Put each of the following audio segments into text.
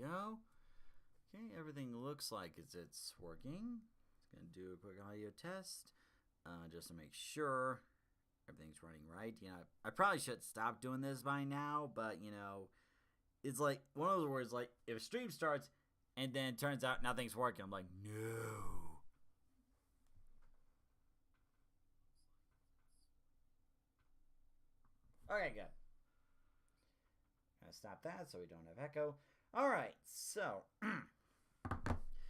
go. Okay, everything looks like it's working. It's going to do a quick audio test just to make sure everything's running right. I probably should stop doing this by now, but, it's like one of those words, like, if a stream starts and then it turns out nothing's working, I'm like, no. Okay, good. Gonna stop that so we don't have echo. Alright, so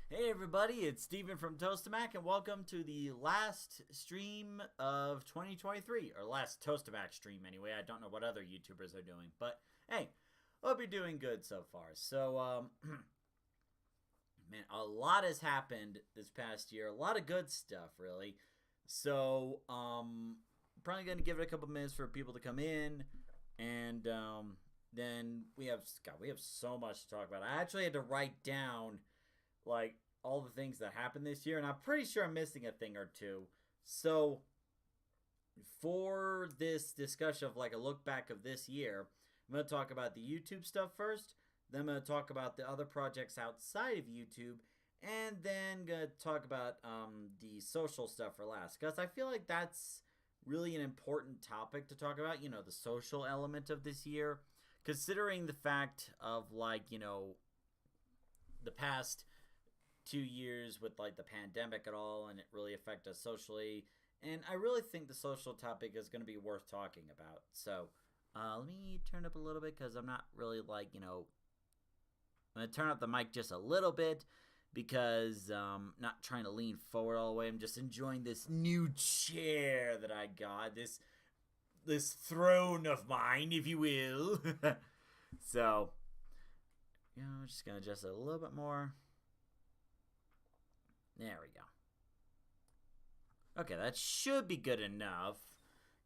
hey everybody, it's Steven from Toastamac, and welcome to the last stream of 2023, or last Toastamac stream anyway. I don't know what other YouTubers are doing, but hey, hope you're doing good so far. So, man, a lot has happened this past year, a lot of good stuff, really. So, probably gonna give it a couple minutes for people to come in, and then we have so much to talk about. I actually had to write down like all the things that happened this year, and I'm pretty sure I'm missing a thing or two. So for this discussion of like a look back of this year, I'm going to talk about the YouTube stuff first, then I'm going to talk about the other projects outside of YouTube, and then going to talk about the social stuff for last, because I feel like that's really an important topic to talk about, the social element of this year, considering the fact of like, the past 2 years with like the pandemic and all, and it really affected us socially. And I really think the social topic is going to be worth talking about. So let me turn up a little bit because I'm not really like, I'm going to turn up the mic just a little bit because I'm not trying to lean forward all the way. I'm just enjoying this new chair that I got, this throne of mine, if you will. So, I'm just going to adjust it a little bit more. There we go. Okay, that should be good enough,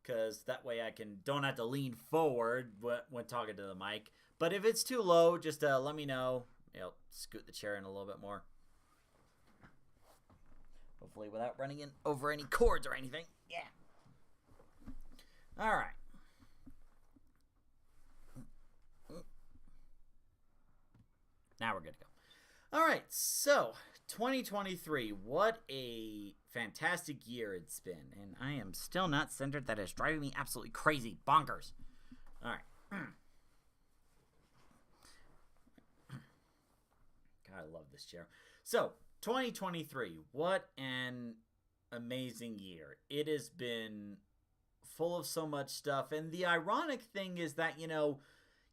because that way I don't have to lean forward when talking to the mic. But if it's too low, just let me know. I'll scoot the chair in a little bit more. Hopefully without running in over any cords or anything. Yeah. All right. Now we're good to go. All right, so 2023, what a fantastic year it's been. And I am still not centered. That is driving me absolutely crazy. Bonkers. All right. God, I love this chair. So, 2023, what an amazing year. It has been full of so much stuff. And the ironic thing is that,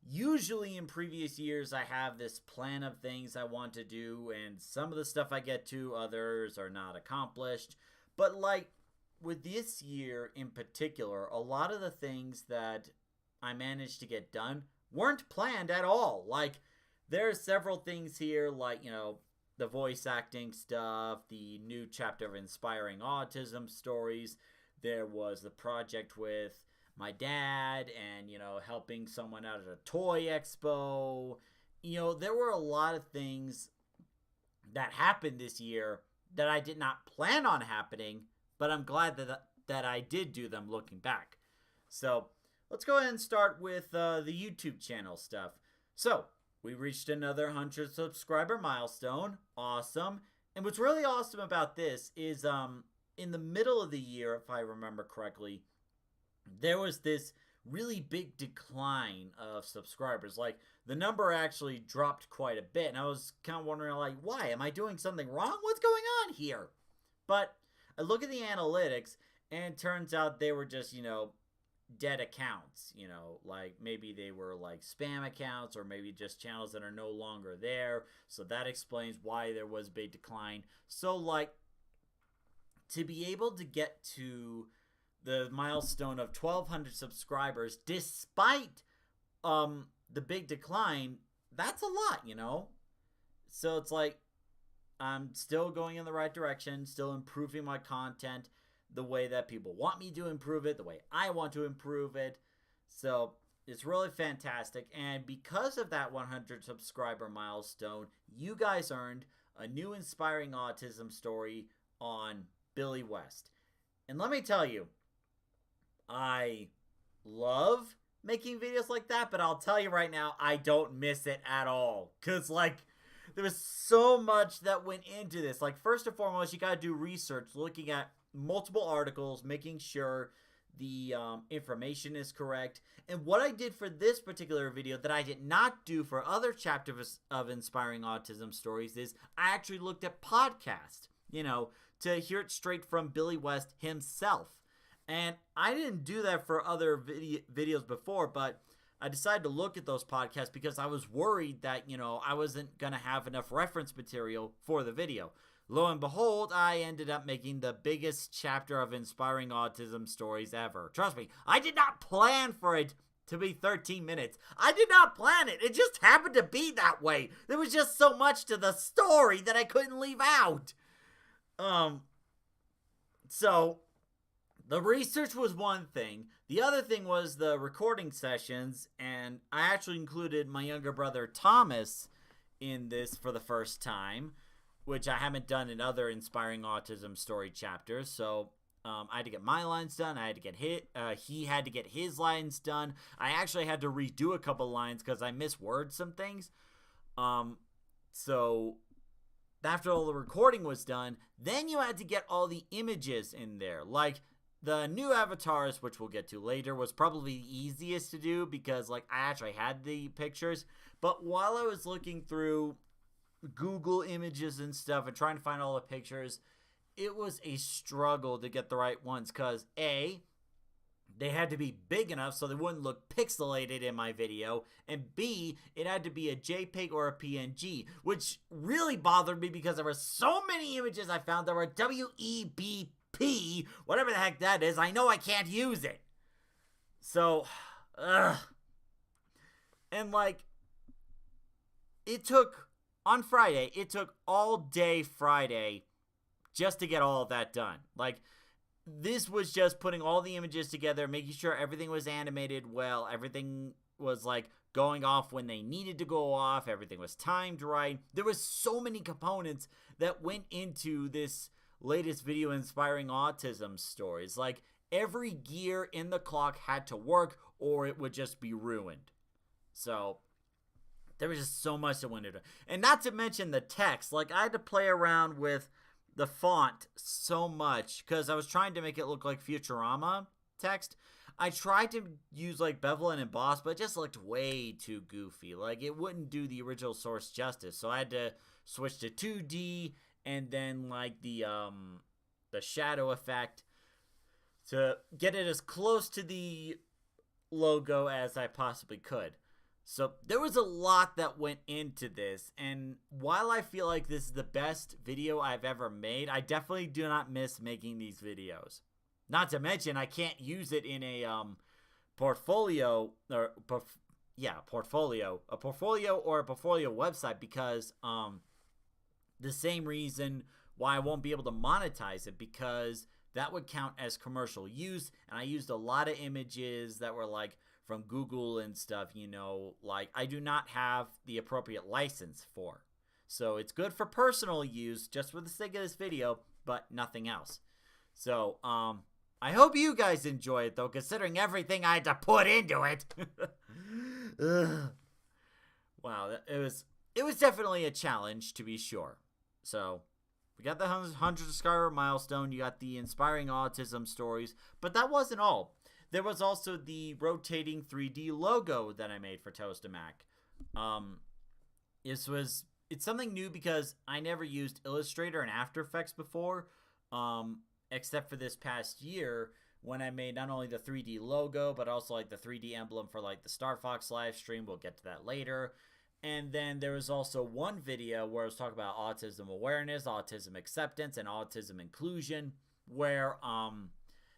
usually in previous years, I have this plan of things I want to do, and some of the stuff I get to, others are not accomplished. But like with this year in particular, a lot of the things that I managed to get done weren't planned at all. Like, there are several things here, like, the voice acting stuff, the new chapter of Inspiring Autism Stories. There was the project with my dad and, helping someone out at a toy expo. There were a lot of things that happened this year that I did not plan on happening, but I'm glad that I did do them looking back. So let's go ahead and start with the YouTube channel stuff. So we reached another 100 subscriber milestone. Awesome. And what's really awesome about this is in the middle of the year, if I remember correctly, there was this really big decline of subscribers. Like, the number actually dropped quite a bit, and I was kind of wondering, like, why? Am I doing something wrong? What's going on here? But I look at the analytics, and it turns out they were just, dead accounts. Like, maybe they were, like, spam accounts, or maybe just channels that are no longer there. So that explains why there was a big decline. So, like, to be able to get to the milestone of 1,200 subscribers, despite the big decline, that's a lot, So it's like, I'm still going in the right direction, still improving my content the way that people want me to improve it, the way I want to improve it. So it's really fantastic. And because of that 100 subscriber milestone, you guys earned a new Inspiring Autism Story on Billy West. And let me tell you, I love making videos like that, but I'll tell you right now, I don't miss it at all. Because, like, there was so much that went into this. Like, first and foremost, you got to do research, looking at multiple articles, making sure the information is correct. And what I did for this particular video that I did not do for other chapters of Inspiring Autism Stories is I actually looked at podcasts, to hear it straight from Billy West himself. And I didn't do that for other videos before, but I decided to look at those podcasts because I was worried that, I wasn't going to have enough reference material for the video. Lo and behold, I ended up making the biggest chapter of Inspiring Autism Stories ever. Trust me, I did not plan for it to be 13 minutes. I did not plan it. It just happened to be that way. There was just so much to the story that I couldn't leave out. So the research was one thing. The other thing was the recording sessions, and I actually included my younger brother Thomas in this for the first time, which I haven't done in other Inspiring Autism Story chapters. So I had to get my lines done. I had to get he had to get his lines done. I actually had to redo a couple lines because I misworded some things. So after all the recording was done, then you had to get all the images in there. Like, the new avatars, which we'll get to later, was probably the easiest to do because, like, I actually had the pictures. But while I was looking through Google images and stuff and trying to find all the pictures, it was a struggle to get the right ones because, A, they had to be big enough so they wouldn't look pixelated in my video, and B, it had to be a JPEG or a PNG, which really bothered me because there were so many images I found that were WEBP, whatever the heck that is. I know I can't use it. So, and like, on Friday, it took all day Friday just to get all of that done. Like, this was just putting all the images together, making sure everything was animated well, everything was like going off when they needed to go off, everything was timed right. There was so many components that went into this latest video, Inspiring Autism Stories. Like, every gear in the clock had to work or it would just be ruined. So there was just so much that went into it. And not to mention the text. Like, I had to play around with the font so much because I was trying to make it look like Futurama text. I tried to use like bevel and emboss, but it just looked way too goofy. Like, it wouldn't do the original source justice. So I had to switch to 2D and then like the shadow effect to get it as close to the logo as I possibly could. So there was a lot that went into this, and while I feel like this is the best video I've ever made, I definitely do not miss making these videos. Not to mention, I can't use it in a portfolio or a portfolio or a portfolio website because the same reason why I won't be able to monetize it, because that would count as commercial use, and I used a lot of images that were like from Google and stuff, like I do not have the appropriate license for. So it's good for personal use just for the sake of this video, but nothing else. So I hope you guys enjoy it though, considering everything I had to put into it. Wow, it was definitely a challenge, to be sure. So we got the 100 subscriber milestone, you got the Inspiring Autism Stories, but that wasn't all. There was also the rotating 3D logo that I made for Toastamac. It's something new because I never used Illustrator and After Effects before, except for this past year when I made not only the 3D logo, but also like the 3D emblem for like the Star Fox live stream. We'll get to that later. And then there was also one video where I was talking about autism awareness, autism acceptance, and autism inclusion, where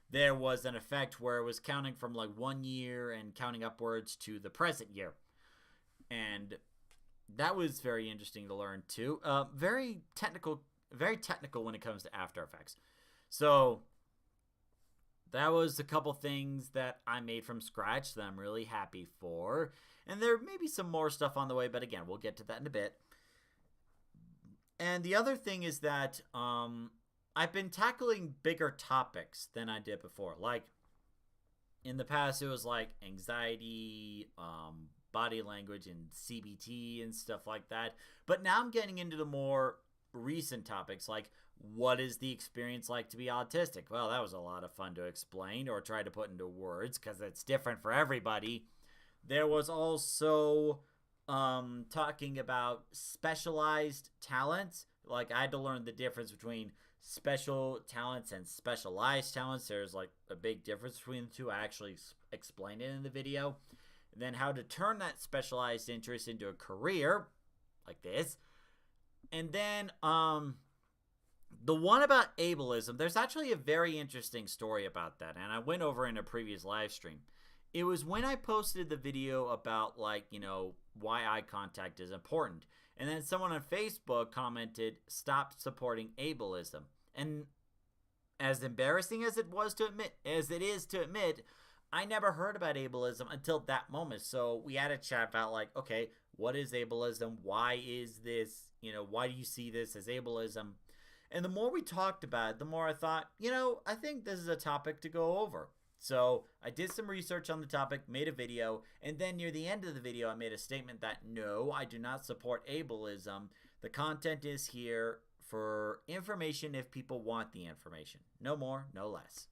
there was an effect where it was counting from like 1 year and counting upwards to the present year. And that was very interesting to learn too. Very technical when it comes to After Effects. So that was a couple things that I made from scratch that I'm really happy for. And there may be some more stuff on the way, but again, we'll get to that in a bit. And the other thing is that I've been tackling bigger topics than I did before. Like, in the past it was like anxiety, body language, and CBT and stuff like that. But now I'm getting into the more recent topics like what is the experience like to be autistic? Well, that was a lot of fun to explain or try to put into words because it's different for everybody. There was also talking about specialized talents. Like I had to learn the difference between special talents and specialized talents. There's like a big difference between the two. I actually explained it in the video. And then how to turn that specialized interest into a career, like this. And then the one about ableism, there's actually a very interesting story about that, and I went over in a previous live stream. It was when I posted the video about, like, you know, why eye contact is important. And then someone on Facebook commented, stop supporting ableism. And as embarrassing as it is to admit, I never heard about ableism until that moment. So we had a chat about, like, okay, what is ableism? Why is this, you know, why do you see this as ableism? And the more we talked about it, the more I thought, you know, I think this is a topic to go over. So I did some research on the topic, made a video, and then near the end of the video, I made a statement that no, I do not support ableism. The content is here for information if people want the information. No more, no less.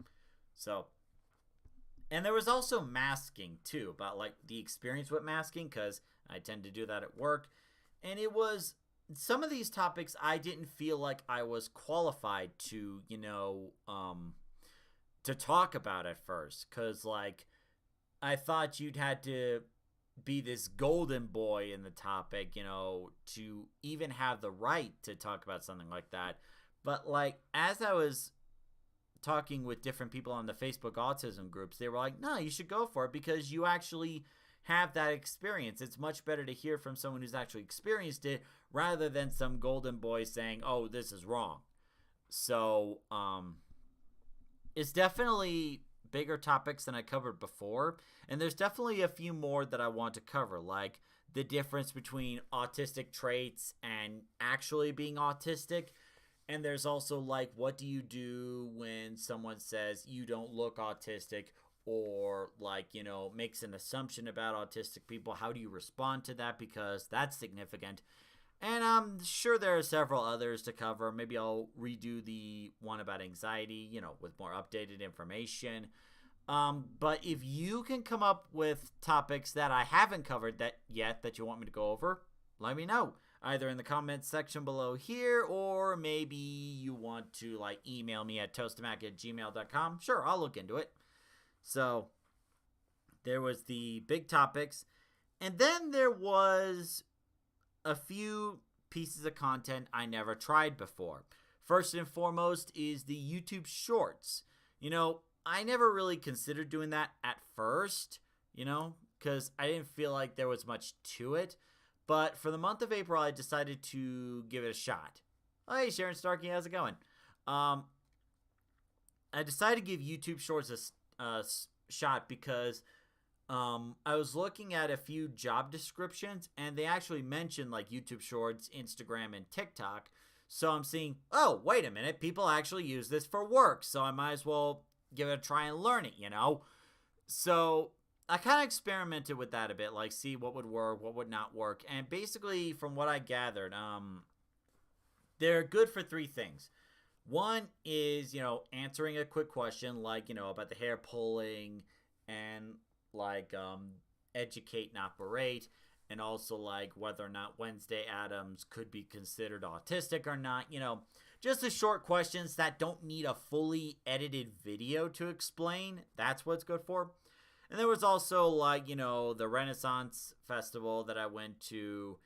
So, and there was also masking too, about like the experience with masking, because I tend to do that at work. And it was some of these topics I didn't feel like I was qualified to, you know, to talk about at first, because like I thought you'd had to be this golden boy in the topic, you know, to even have the right to talk about something like that. But like as I was talking with different people on the Facebook autism groups, they were like, no, you should go for it because you actually have that experience. It's much better to hear from someone who's actually experienced it rather than some golden boy saying, oh, this is wrong. So it's definitely bigger topics than I covered before, and there's definitely a few more that I want to cover, like the difference between autistic traits and actually being autistic. And there's also like, what do you do when someone says you don't look autistic, or like, you know, makes an assumption about autistic people? How do you respond to that? Because that's significant. And I'm sure there are several others to cover. Maybe I'll redo the one about anxiety, you know, with more updated information. But if you can come up with topics that I haven't covered that you want me to go over, let me know. Either in the comments section below here, or maybe you want to like email me at toastamac@gmail.com. Sure, I'll look into it. So there was the big topics. And then there was a few pieces of content I never tried before. First and foremost is the YouTube Shorts. You know, I never really considered doing that at first, you know, because I didn't feel like there was much to it. But for the month of April, I decided to give it a shot. Oh, hey, Sharon Starkey, how's it going? I decided to give YouTube Shorts a shot because I was looking at a few job descriptions, and they actually mentioned like YouTube Shorts, Instagram, and TikTok. So I'm seeing, oh, wait a minute, people actually use this for work, so I might as well give it a try and learn it, you know? So I kind of experimented with that a bit, like see what would work, what would not work. And basically, from what I gathered, they're good for three things. One is, you know, answering a quick question like, you know, about the hair pulling, and like educate, not berate, and also like whether or not Wednesday Addams could be considered autistic or not. You know, just the short questions that don't need a fully edited video to explain. That's what it's good for. And there was also like, you know, the Renaissance Festival that I went to,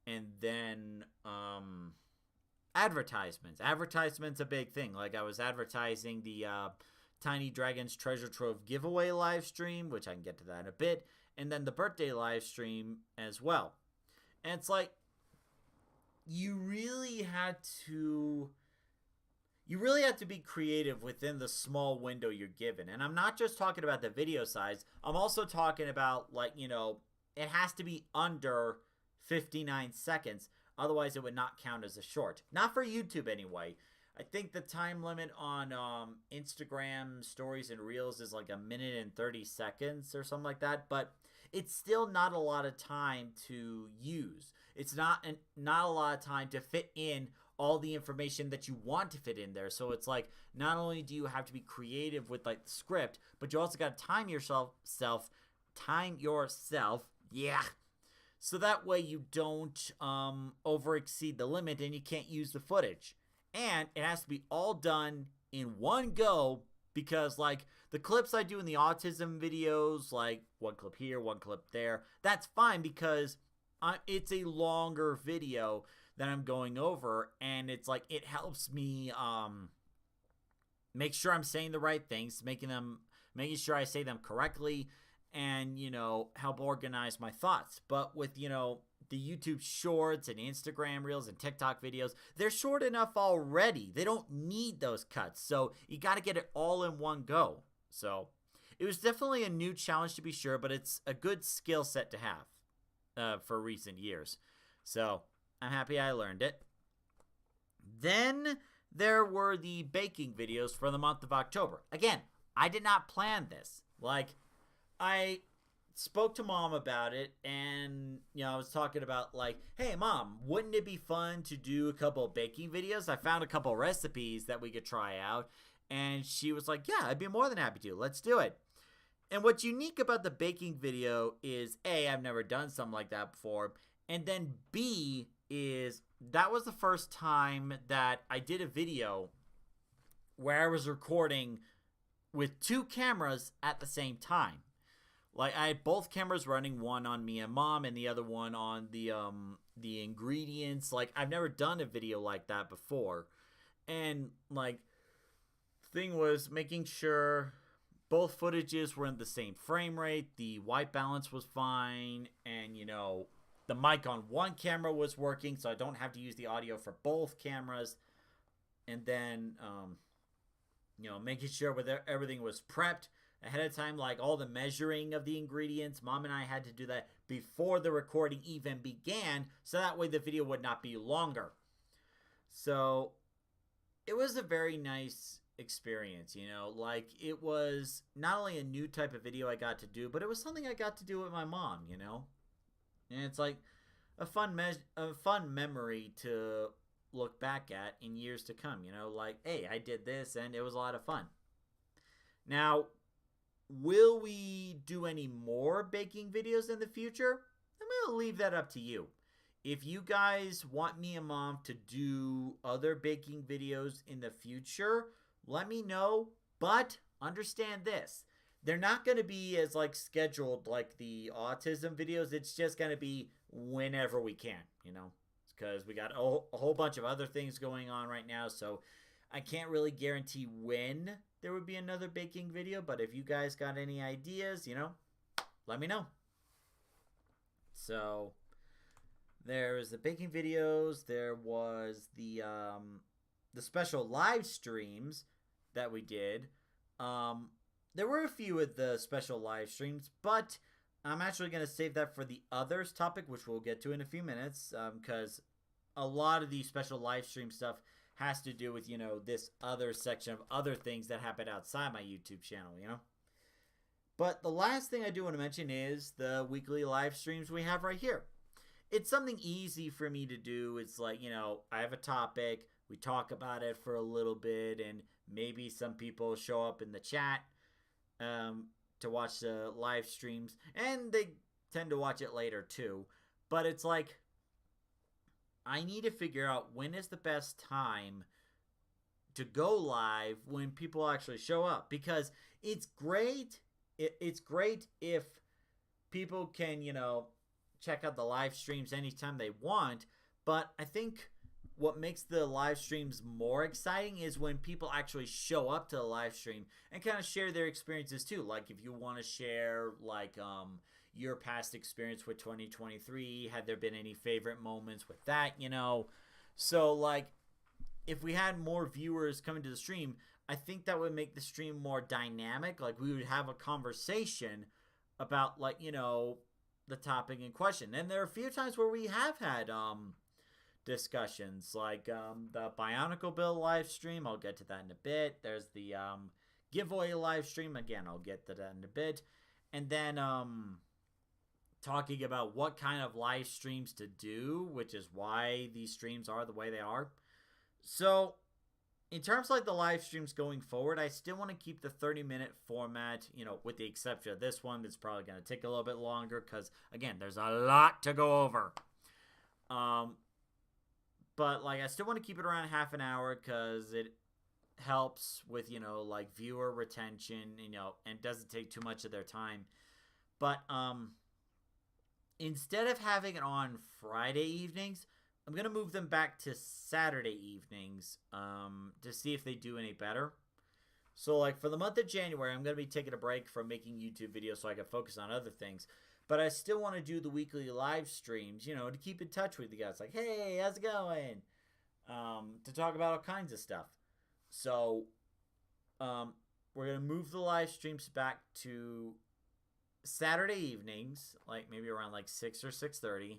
and then advertisements. Advertisements a big thing. Like I was advertising the Tiny Dragons Treasure Trove giveaway live stream, which I can get to that in a bit, and then the birthday live stream as well. And it's like you really had to be creative within the small window you're given. And I'm not just talking about the video size. I'm also talking about, like, you know, it has to be under 59 seconds. Otherwise, it would not count as a short. Not for YouTube anyway. I think the time limit on Instagram stories and reels is like 1 minute and 30 seconds or something like that, but it's still not a lot of time to use. It's not a lot of time to fit in all the information that you want to fit in there. So it's like, not only do you have to be creative with like the script, but you also got to time yourself, yeah, so that way you don't over exceed the limit and you can't use the footage. And it has to be all done in one go, because like the clips I do in the autism videos, like one clip here, one clip there, that's fine because it's a longer video that I'm going over, and it's like it helps me make sure I'm saying the right things, making sure I say them correctly, and help organize my thoughts. But with the YouTube shorts and Instagram reels and TikTok videos, they're short enough already. They don't need those cuts. So you got to get it all in one go. So it was definitely a new challenge to be sure, but it's a good skill set to have for recent years. So I'm happy I learned it. Then there were the baking videos for the month of October. Again, I did not plan this. Like, I spoke to Mom about it, and I was talking about like, hey Mom, wouldn't it be fun to do a couple of baking videos? I found a couple of recipes that we could try out, and she was like, yeah, I'd be more than happy to. Let's do it. And what's unique about the baking video is A, I've never done something like that before, and then B is that was the first time that I did a video where I was recording with two cameras at the same time. Like, I had both cameras running, one on me and Mom and the other one on the ingredients. Like, I've never done a video like that before. And like, the thing was making sure both footages were in the same frame rate, the white balance was fine, and the mic on one camera was working, so I don't have to use the audio for both cameras. And then making sure everything was prepped ahead of time, like all the measuring of the ingredients. Mom and I had to do that before the recording even began, so that way the video would not be longer. So it was a very nice experience, like it was not only a new type of video I got to do, but it was something I got to do with my mom, and it's like a fun memory to look back at in years to come, like, hey, I did this and it was a lot of fun. Now, will we do any more baking videos in the future? I'm going to leave that up to you. If you guys want me and Mom to do other baking videos in the future, let me know. But understand this. They're not going to be as like scheduled like the autism videos. It's just going to be whenever we can, because we got a whole bunch of other things going on right now. So I can't really guarantee when there would be another baking video, but if you guys got any ideas, let me know. So there was the baking videos. There was the special live streams that we did. There were a few of the special live streams, but I'm actually going to save that for the others topic, which we'll get to in a few minutes, because a lot of the special live stream stuff has to do with, this other section of other things that happen outside my YouTube channel, But the last thing I do want to mention is the weekly live streams we have right here. It's something easy for me to do. It's like, I have a topic, we talk about it for a little bit, and maybe some people show up in the chat to watch the live streams, and they tend to watch it later too. But it's like, I need to figure out when is the best time to go live when people actually show up, because it's great. It's great if people can, check out the live streams anytime they want. But I think what makes the live streams more exciting is when people actually show up to the live stream and kind of share their experiences too. Like if you want to share like your past experience with 2023, had there been any favorite moments with that, So like if we had more viewers coming to the stream, I think that would make the stream more dynamic. Like we would have a conversation about like, the topic in question. And there are a few times where we have had discussions, like the Bionicle Bill live stream. I'll get to that in a bit. There's the giveaway live stream. Again, I'll get to that in a bit. And then talking about what kind of live streams to do, which is why these streams are the way they are. So, in terms of like the live streams going forward, I still want to keep the 30-minute format, you know, with the exception of this one that's probably going to take a little bit longer because, again, there's a lot to go over. But, like, I still want to keep it around half an hour because it helps with, you know, like, viewer retention, you know, and doesn't take too much of their time. But, instead of having it on Friday evenings, I'm going to move them back to Saturday evenings to see if they do any better. So, like, for the month of January, I'm going to be taking a break from making YouTube videos so I can focus on other things. But I still want to do the weekly live streams, you know, to keep in touch with you guys. Like, hey, how's it going? To talk about all kinds of stuff. So, we're going to move the live streams back to Saturday evenings, like maybe around like 6 or 6:30.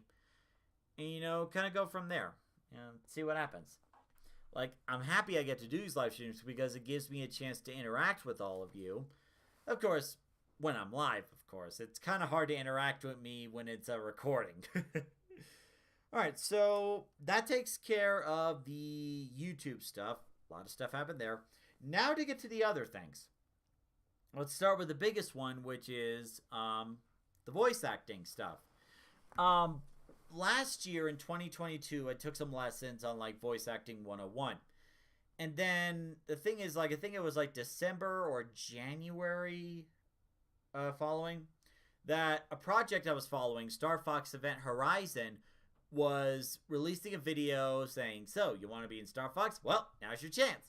And, you know, kind of go from there. You know, see what happens. Like, I'm happy I get to do these live streams because it gives me a chance to interact with all of you. Of course, when I'm live, of course. It's kind of hard to interact with me when it's a recording. Alright, so that takes care of the YouTube stuff. A lot of stuff happened there. Now to get to the other things. Let's start with the biggest one, which is the voice acting stuff. Last year in 2022, I took some lessons on like voice acting 101. And then the thing is, like, I think it was like December or January following that a project I was following, Star Fox Event Horizon, was releasing a video saying, so you want to be in Star Fox? Well, now's your chance.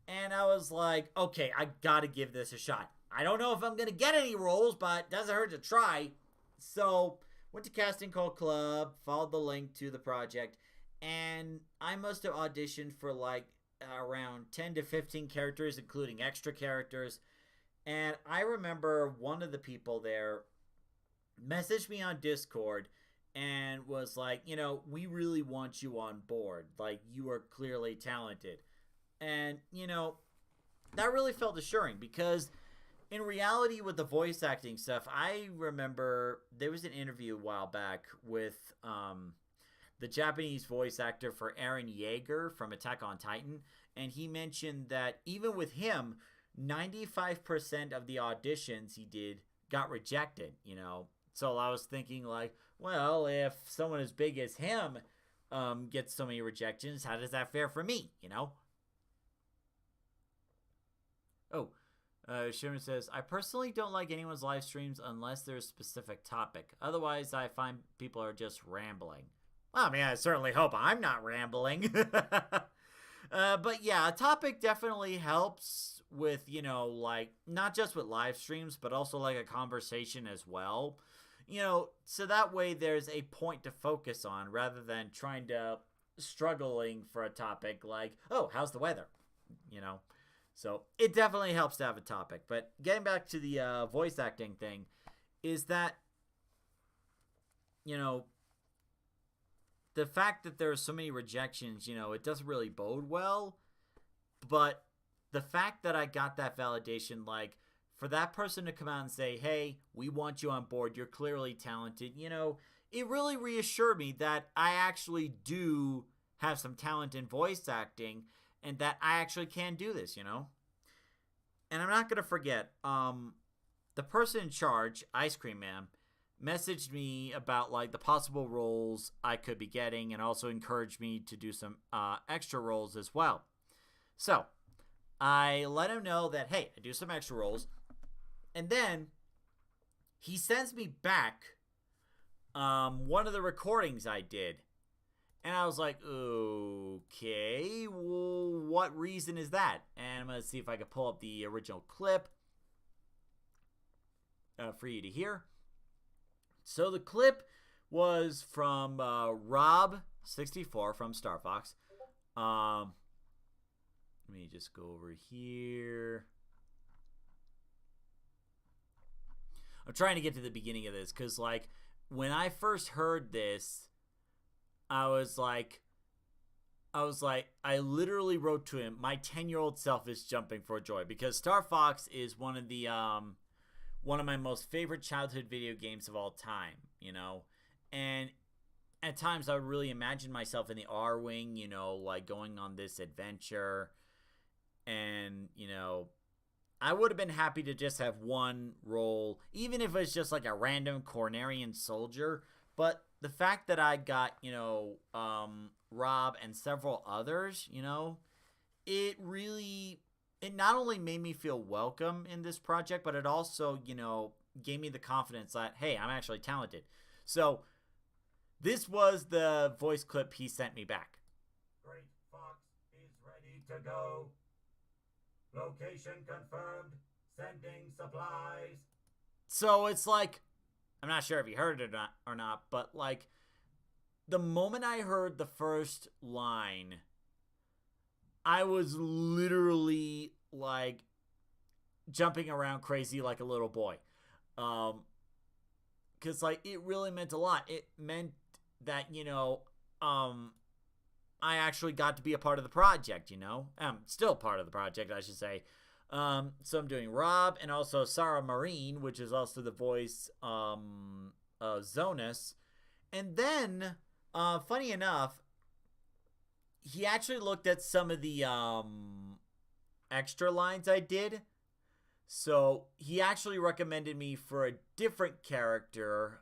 And I was like, okay, I gotta give this a shot. I don't know if I'm gonna get any roles, but doesn't hurt to try. So went to Casting Call Club, followed the link to the project, and I must have auditioned for like around 10 to 15 characters, including extra characters. And I remember one of the people there messaged me on Discord and was like, you know, we really want you on board. Like, you are clearly talented. And, you know, that really felt assuring because in reality with the voice acting stuff, I remember there was an interview a while back with the Japanese voice actor for Eren Yeager from Attack on Titan, and he mentioned that even with him, 95% of the auditions he did got rejected, you know. So I was thinking like, well, if someone as big as him gets so many rejections, how does that fare for me, you know? Oh, Sherman says, I personally don't like anyone's live streams unless there's a specific topic. Otherwise, I find people are just rambling. Well, I mean, I certainly hope I'm not rambling. But yeah, a topic definitely helps with, you know, like, not just with live streams, but also like a conversation as well. You know, so that way there's a point to focus on rather than trying to struggling for a topic like, oh, how's the weather? You know? So it definitely helps to have a topic. But getting back to the voice acting thing is that, you know, the fact that there are so many rejections, you know, it doesn't really bode well. But the fact that I got that validation, like, for that person to come out and say, hey, we want you on board, you're clearly talented, you know, it really reassured me that I actually do have some talent in voice acting and that I actually can do this, you know? And I'm not going to forget, the person in charge, Ice Cream Man, messaged me about like the possible roles I could be getting and also encouraged me to do some extra roles as well. So I let him know that, hey, I do some extra roles. And then he sends me back one of the recordings I did. And I was like, okay, well, what reason is that? And I'm going to see if I can pull up the original clip for you to hear. So the clip was from Rob64 from Star Fox. Let me just go over here. I'm trying to get to the beginning of this because, like, when I first heard this, I was like, I was like, I literally wrote to him, my 10-year-old self is jumping for joy because Star Fox is one of the one of my most favorite childhood video games of all time, you know. And at times I would really imagine myself in the R-Wing, you know, like going on this adventure. And, you know, I would have been happy to just have one role, even if it's just like a random Cornerian soldier. But the fact that I got, you know, Rob and several others, you know, it not only made me feel welcome in this project, but it also, you know, gave me the confidence that, hey, I'm actually talented. So this was the voice clip he sent me back. Great Fox is ready to go. Location confirmed. Sending supplies. So it's like, I'm not sure if you heard it or not, but like the moment I heard the first line, I was literally like jumping around crazy like a little boy. Cause like it really meant a lot. It meant that, you know, I actually got to be a part of the project, you know. I'm still part of the project, I should say. So I'm doing Rob and also Sarah Marine, which is also the voice of Zonus. And then, funny enough, he actually looked at some of the extra lines I did. So he actually recommended me for a different character,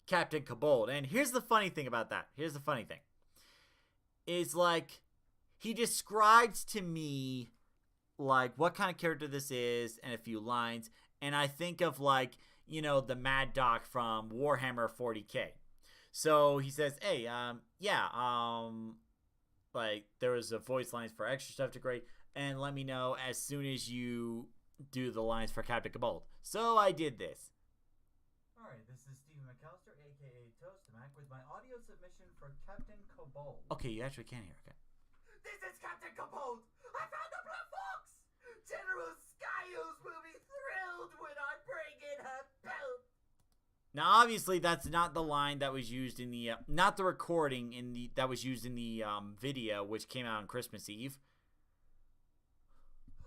Captain Cobold. And here's the funny thing about that. Here's the funny thing. Is like, he describes to me like what kind of character this is and a few lines. And I think of like, you know, the Mad Doc from Warhammer 40K. So he says, hey, like there was a voice lines for extra stuff to grade, and let me know as soon as you do the lines for Captain Cobold. So I did this. Alright, this is Stephen McAllister, aka Toastamac, with my audio submission for Captain Cobold. Okay, you actually can hear, okay. This is Captain Cobold. I found the Blue Fox. General Skyles will be thrilled when I bring in her belt. Now, obviously, that's not the line that was used in the, not the recording that was used in the video, which came out on Christmas Eve.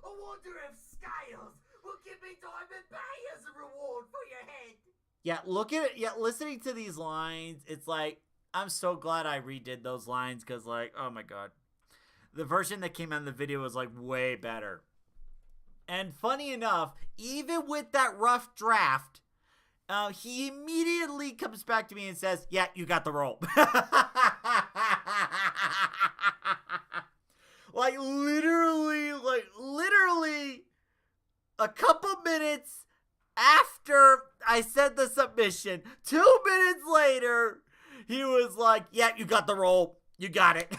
I wonder if Skyles will give me Diamond Bay as a reward for your head. Yeah, look at it. Yeah, listening to these lines, it's like, I'm so glad I redid those lines because, like, oh my god. The version that came out in the video was, like, way better. And funny enough, even with that rough draft, he immediately comes back to me and says, yeah, you got the role. like literally a couple minutes after I said the submission, 2 minutes later, he was like, yeah, you got the role. You got it.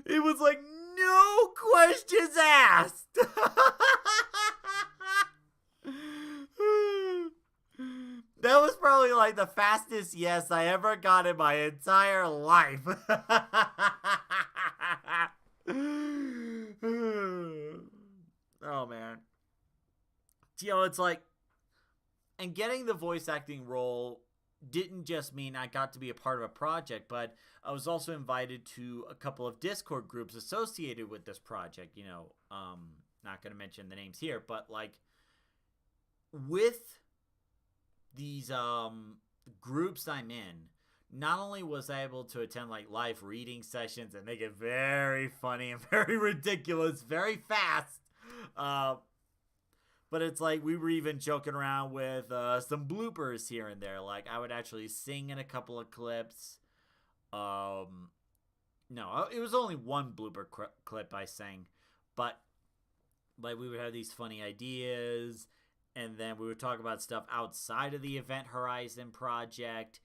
It was like, no questions asked. That was probably like the fastest yes I ever got in my entire life. Oh, man. You know, it's like, and getting the voice acting role didn't just mean I got to be a part of a project, but I was also invited to a couple of Discord groups associated with this project. You know, not going to mention the names here, but like with these groups I'm in, not only was I able to attend like live reading sessions and make it very funny and very ridiculous, very fast, but it's like we were even joking around with some bloopers here and there. Like I would actually sing in a couple of clips. No, it was only one blooper clip I sang, but like we would have these funny ideas, and then we would talk about stuff outside of the Event Horizon project,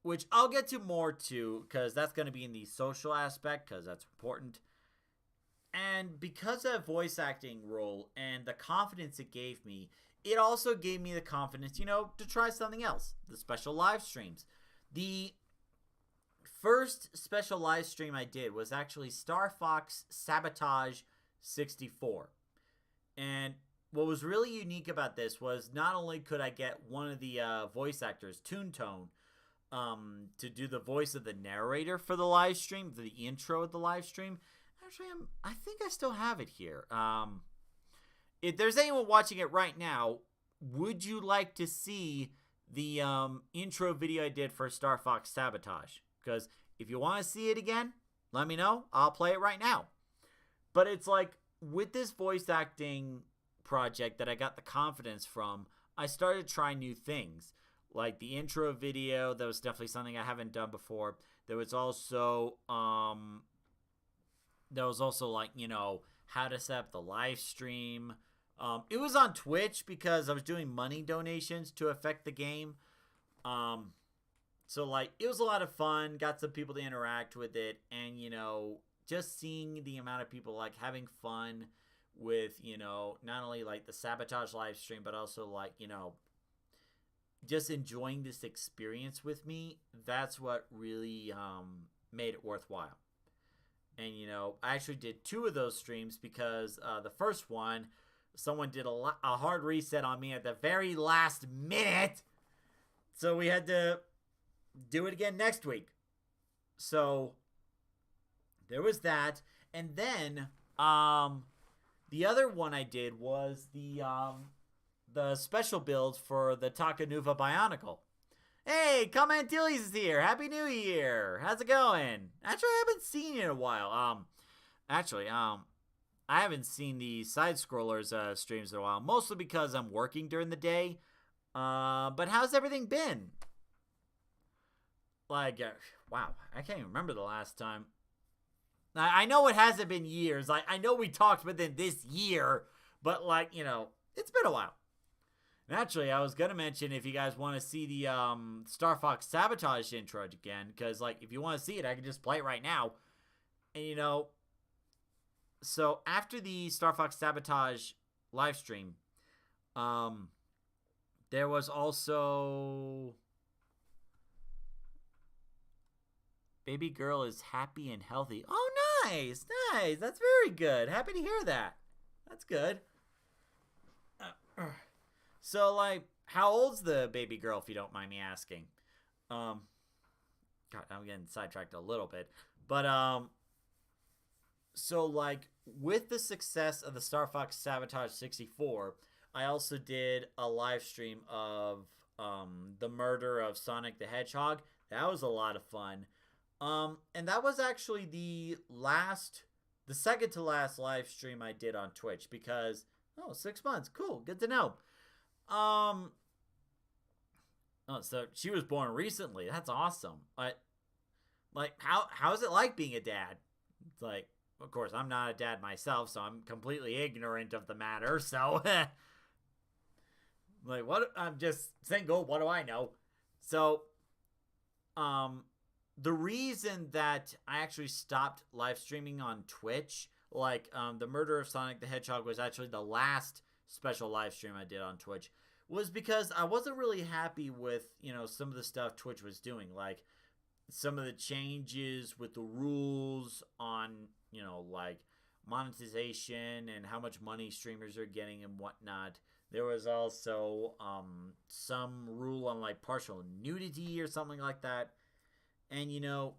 which I'll get to more too, because that's going to be in the social aspect, because that's important. And because of that voice acting role and the confidence it gave me, it also gave me the confidence, you know, to try something else. The special live streams. The first special live stream I did was actually Star Fox Sabotage 64. And what was really unique about this was not only could I get one of the voice actors, Toontown, to do the voice of the narrator for the live stream, the intro of the live stream. Actually, I think I still have it here. If there's anyone watching it right now, would you like to see the intro video I did for Star Fox Sabotage? Because if you want to see it again, let me know. I'll play it right now. But it's like, with this voice acting project that I got the confidence from, I started trying new things. Like the intro video, that was definitely something I haven't done before. There was also like, you know, how to set up the live stream. It was on Twitch because I was doing money donations to affect the game. So like, it was a lot of fun, got some people to interact with it, and, you know, just seeing the amount of people like having fun with, you know, not only like the Sabotage live stream, but also like, you know, just enjoying this experience with me. That's what really made it worthwhile. And, you know, I actually did 2 of those streams because the first one, someone did a hard reset on me at the very last minute. So we had to do it again next week. So there was that. And then the other one I did was the special build for the Takanuva Bionicle. Hey, Comantilles is here. Happy New Year. How's it going? Actually, I haven't seen you in a while. I haven't seen the side scrollers streams in a while, mostly because I'm working during the day. But how's everything been? Like, wow, I can't even remember the last time. I know it hasn't been years. I know we talked within this year, but like, you know, it's been a while. And actually, I was going to mention if you guys want to see the Star Fox Sabotage intro again, because, like, if you want to see it, I can just play it right now. And, you know, so after the Star Fox Sabotage live stream, there was also... Baby girl is happy and healthy. Oh, nice. Nice. That's very good. Happy to hear that. That's good. So, like, how old's the baby girl, if you don't mind me asking? God, I'm getting sidetracked a little bit. But, so, like, with the success of the Star Fox Sabotage 64, I also did a live stream of the murder of Sonic the Hedgehog. That was a lot of fun. And that was actually the second to last live stream I did on Twitch because, 6 months. Cool. Good to know. So she was born recently. That's awesome. But, like, how is it like being a dad? It's like, of course, I'm not a dad myself, so I'm completely ignorant of the matter. So, like, what? I'm just single. What do I know? So, the reason that I actually stopped live streaming on Twitch, like, the murder of Sonic the Hedgehog was actually the last special live stream I did on Twitch, was because I wasn't really happy with, you know, some of the stuff Twitch was doing, like some of the changes with the rules on, you know, like monetization and how much money streamers are getting and whatnot. There was also some rule on like partial nudity or something like that. And, you know,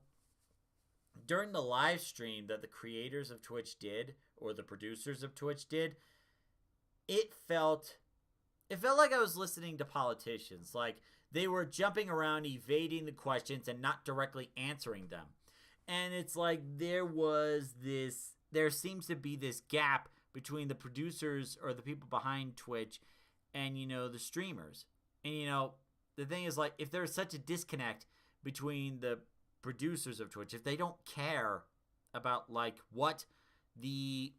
during the live stream that the creators of Twitch did, or the producers of Twitch did, it felt like I was listening to politicians. Like, they were jumping around, evading the questions, and not directly answering them. And it's like there seems to be this gap between the producers or the people behind Twitch and, you know, the streamers. And, you know, the thing is, like, if there's such a disconnect between the producers of Twitch, if they don't care about, like, if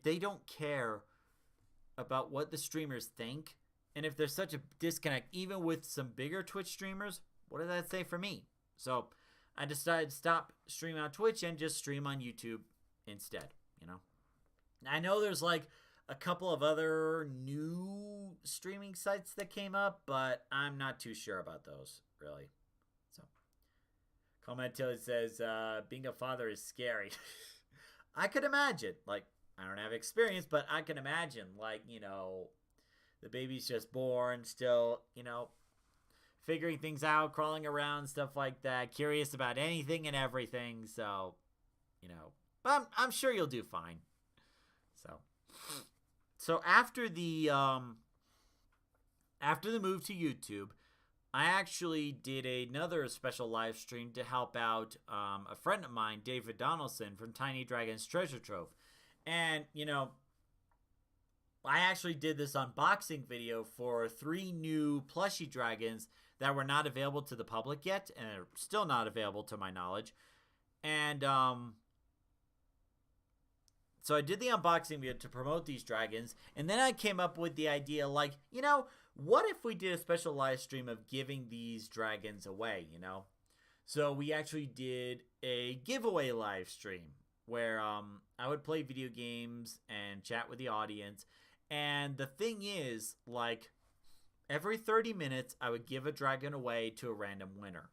they don't care about what the streamers think, and if there's such a disconnect, even with some bigger Twitch streamers, what does that say for me? So I decided to stop streaming on Twitch and just stream on YouTube instead, you know? I know there's, like, a couple of other new streaming sites that came up, but I'm not too sure about those, really. So, Commentilli says, being a father is scary. I could imagine. Like, I don't have experience, but I can imagine, like, you know, the baby's just born still, you know, figuring things out, crawling around, stuff like that, curious about anything and everything. So, but I'm sure you'll do fine. So after the move to YouTube, I actually did another special live stream to help out a friend of mine, David Donaldson from Tiny Dragon's Treasure Trove. And, I actually did this unboxing video for 3 new plushie dragons that were not available to the public yet, and are still not available to my knowledge. And so I did the unboxing video to promote these dragons, and then I came up with the idea, like, what if we did a special live stream of giving these dragons away, So we actually did a giveaway live stream where I would play video games and chat with the audience. And the thing is, like, every 30 minutes, I would give a dragon away to a random winner.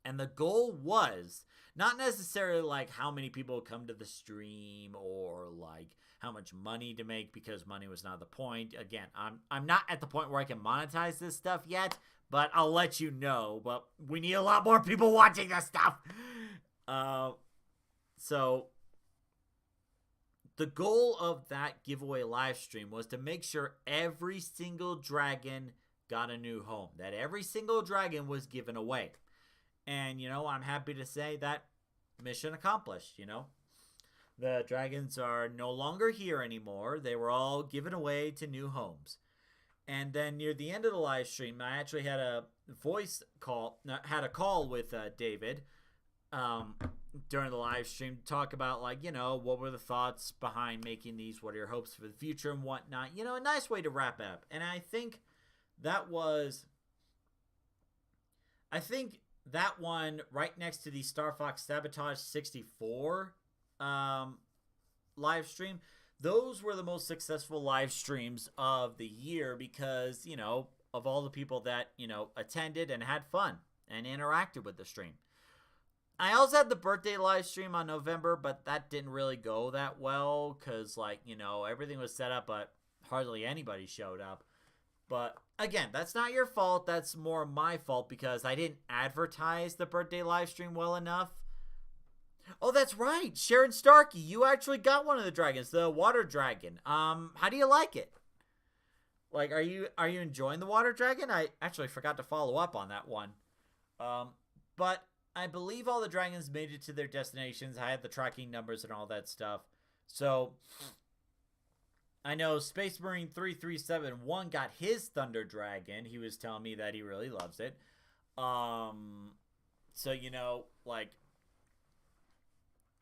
And the goal was not necessarily like how many people come to the stream or like how much money to make, because money was not the point. Again, I'm not at the point where I can monetize this stuff yet, but I'll let you know. But we need a lot more people watching this stuff. So the goal of that giveaway live stream was to make sure every single dragon got a new home, that every single dragon was given away. And, I'm happy to say that mission accomplished, The dragons are no longer here anymore. They were all given away to new homes. And then near the end of the live stream, I actually had a call with David during the live stream to talk about, like, what were the thoughts behind making these? What are your hopes for the future and whatnot? A nice way to wrap up. And I think that one right next to the Star Fox Sabotage 64 live stream, those were the most successful live streams of the year because, of all the people that, attended and had fun and interacted with the stream. I also had the birthday live stream on November, but that didn't really go that well because, like, everything was set up, but hardly anybody showed up. But again, that's not your fault. That's more my fault because I didn't advertise the birthday live stream well enough. Oh, that's right. Sharon Starkey, you actually got one of the dragons, the water dragon. How do you like it? Like, are you enjoying the water dragon? I actually forgot to follow up on that one. But I believe all the dragons made it to their destinations. I had the tracking numbers and all that stuff. So I know Space Marine 3371 got his Thunder Dragon. He was telling me that he really loves it. So,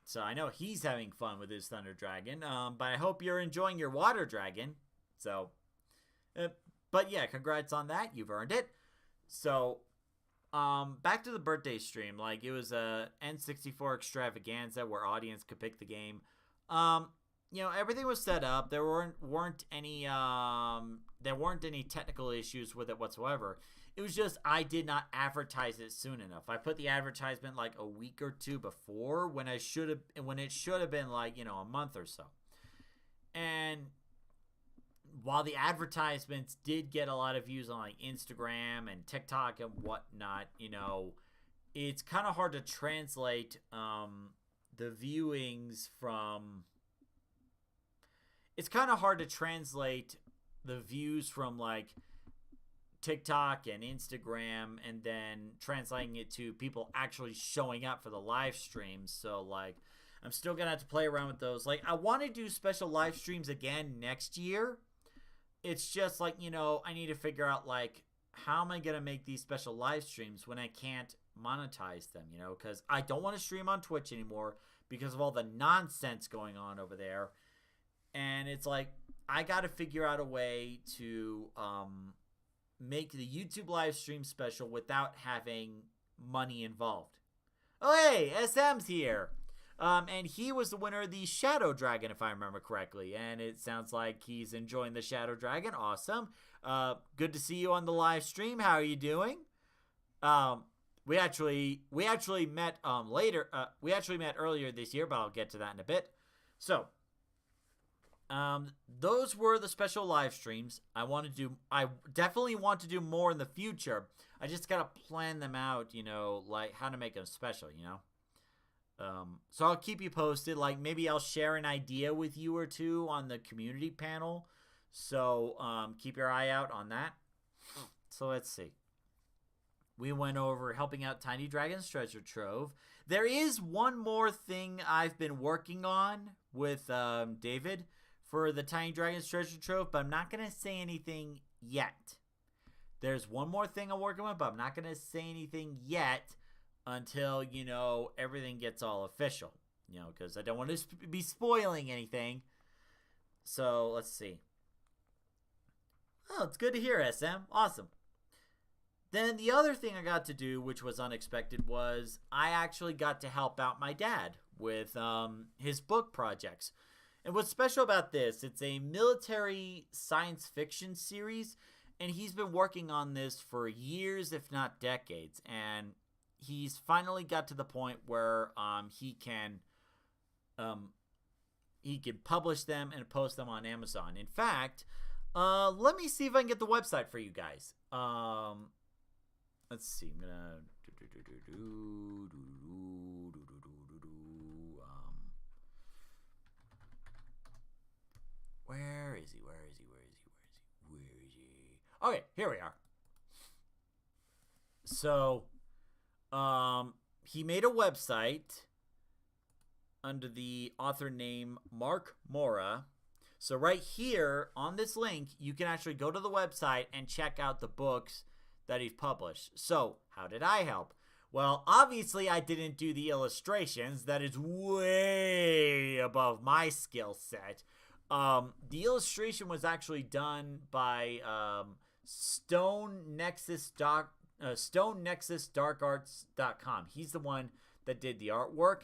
so I know he's having fun with his Thunder Dragon. But I hope you're enjoying your Water Dragon. So, but yeah, congrats on that. You've earned it. So, back to the birthday stream. Like, it was a N64 extravaganza where audience could pick the game. Everything was set up. There weren't any technical issues with it whatsoever. It was just I did not advertise it soon enough. I put the advertisement like a week or two before when it should have been like, a month or so. And while the advertisements did get a lot of views on like Instagram and TikTok and whatnot, it's kind of hard to translate the viewings from. It's kind of hard to translate the views from like TikTok and Instagram and then translating it to people actually showing up for the live streams. So like I'm still going to have to play around with those. Like I want to do special live streams again next year. It's just like, I need to figure out like how am I going to make these special live streams when I can't monetize them, because I don't want to stream on Twitch anymore because of all the nonsense going on over there. And it's like, I got to figure out a way to make the YouTube live stream special without having money involved. Oh, hey, SM's here. And he was the winner of the Shadow Dragon, if I remember correctly. And it sounds like he's enjoying the Shadow Dragon. Awesome. Good to see you on the live stream. How are you doing? We actually met later. We actually met earlier this year, but I'll get to that in a bit. So, those were the special live streams. I definitely want to do more in the future. I just gotta plan them out, like how to make them special, So I'll keep you posted. Like maybe I'll share an idea with you or two on the community panel. So keep your eye out on that. So let's see. We went over helping out Tiny Dragon's Treasure Trove. There is one more thing I've been working on with David for the Tiny Dragon's Treasure Trove, but I'm not going to say anything yet. There's one more thing I'm working on, but I'm not going to say anything yet until, everything gets all official. Because I don't want to be spoiling anything. So, let's see. Oh, it's good to hear, SM. Awesome. Then the other thing I got to do, which was unexpected, was I actually got to help out my dad with his book projects. And what's special about this, it's a military science fiction series, and he's been working on this for years, if not decades. And he's finally got to the point where he can publish them and post them on Amazon. In fact, let me see if I can get the website for you guys. Let's see. I'm gonna where is he? Okay, here we are. So, he made a website under the author name Mark Mora. So right here on this link, you can actually go to the website and check out the books that he's published. So, how did I help? Well, obviously I didn't do the illustrations. That is way above my skill set. The illustration was actually done by StoneNexusDarkArts.com. He's the one that did the artwork.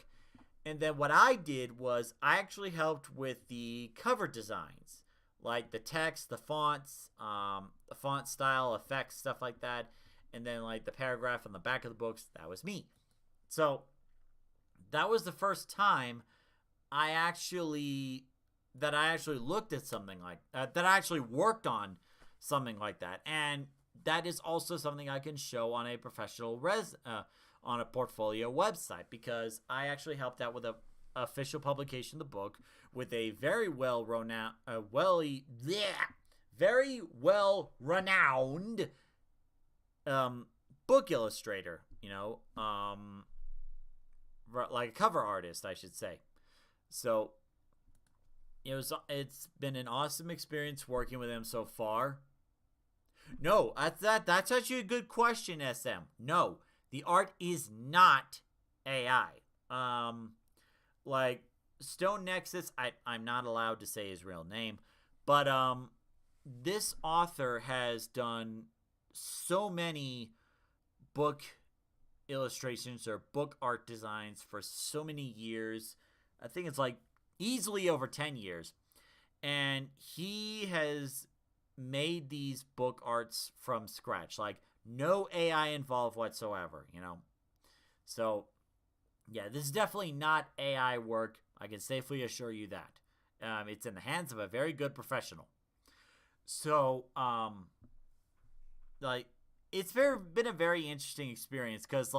And then what I did was I actually helped with the cover designs, like the text, the fonts, the font style, effects, stuff like that. And then like the paragraph on the back of the books, that was me. So that was the first time I actually looked at something like that I actually worked on something like that. And that is also something I can show on a professional on a portfolio website, because I actually helped out with a official publication of the book with a very well renowned book illustrator, like a cover artist, I should say. So it's been an awesome experience working with him so far. No, that's actually a good question, SM. No, the art is not AI. Like Stone Nexus, I'm not allowed to say his real name, but this author has done so many book illustrations or book art designs for so many years. I think it's like easily over 10 years. And he has made these book arts from scratch. Like no AI involved whatsoever, So, yeah, this is definitely not AI work. I can safely assure you that. It's in the hands of a very good professional. So, it's been a very interesting experience because,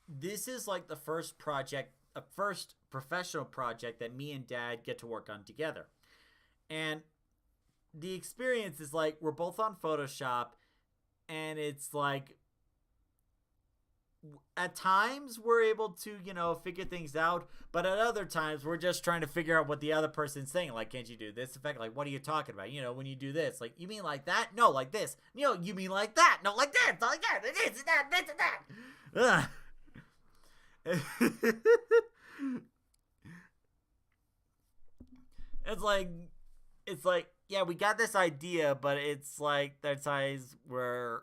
this is like the first professional project that me and Dad get to work on together. And the experience is like we're both on Photoshop, and it's like at times we're able to, figure things out, but at other times we're just trying to figure out what the other person's saying. Like, can't you do this effect? Like, what are you talking about? When you do this, like, you mean like that? No, like this. You mean like that? No, like this. Like that. This and that. It's like, yeah, we got this idea, but it's like there's times where,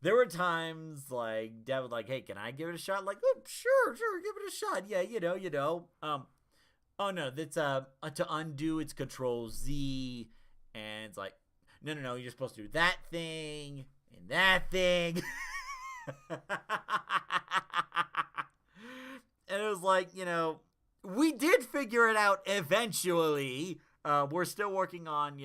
there were times like Dad was like, "Hey, can I give it a shot?" Like, "Oh, sure, give it a shot." Yeah, oh no, that's to undo it's Control Z, and it's like, no, you're supposed to do that thing and that thing. And it was like, we did figure it out eventually. We're still working on,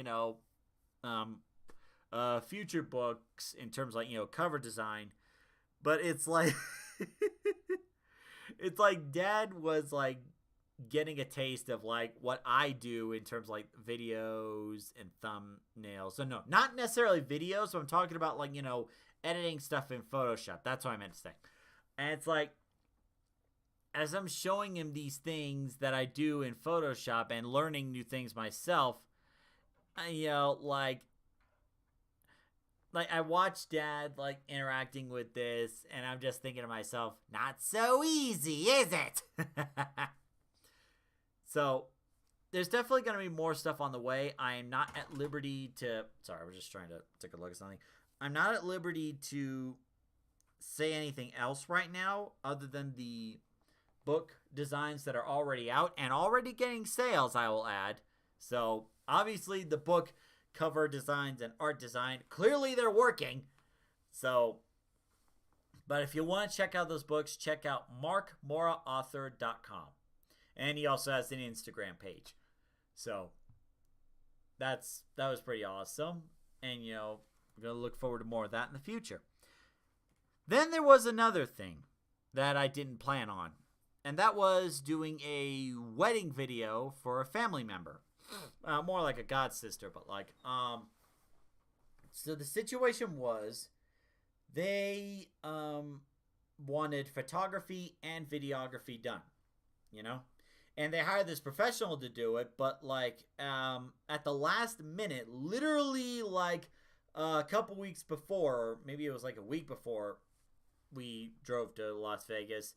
future books in terms of, like, cover design. But it's like, it's like Dad was, like, getting a taste of, like, what I do in terms of, like, videos and thumbnails. So, no, not necessarily videos. So I'm talking about, like, editing stuff in Photoshop. That's what I meant to say. And it's like, as I'm showing him these things that I do in Photoshop and learning new things myself, like I watch Dad, like, interacting with this, and I'm just thinking to myself, not so easy, is it? So, there's definitely going to be more stuff on the way. I am not at liberty to... Sorry, I was just trying to take a look at something. I'm not at liberty to say anything else right now other than the book designs that are already out and already getting sales, I will add. So, obviously, the book cover designs and art design, clearly they're working. So, but if you want to check out those books, check out markmoraauthor.com. And he also has an Instagram page. So, that was pretty awesome. And, we're going to look forward to more of that in the future. Then there was another thing that I didn't plan on. And that was doing a wedding video for a family member. More like a god sister, but like, so the situation was, they, wanted photography and videography done, and they hired this professional to do it, but like, at the last minute, literally like a couple weeks before, or maybe it was like a week before we drove to Las Vegas,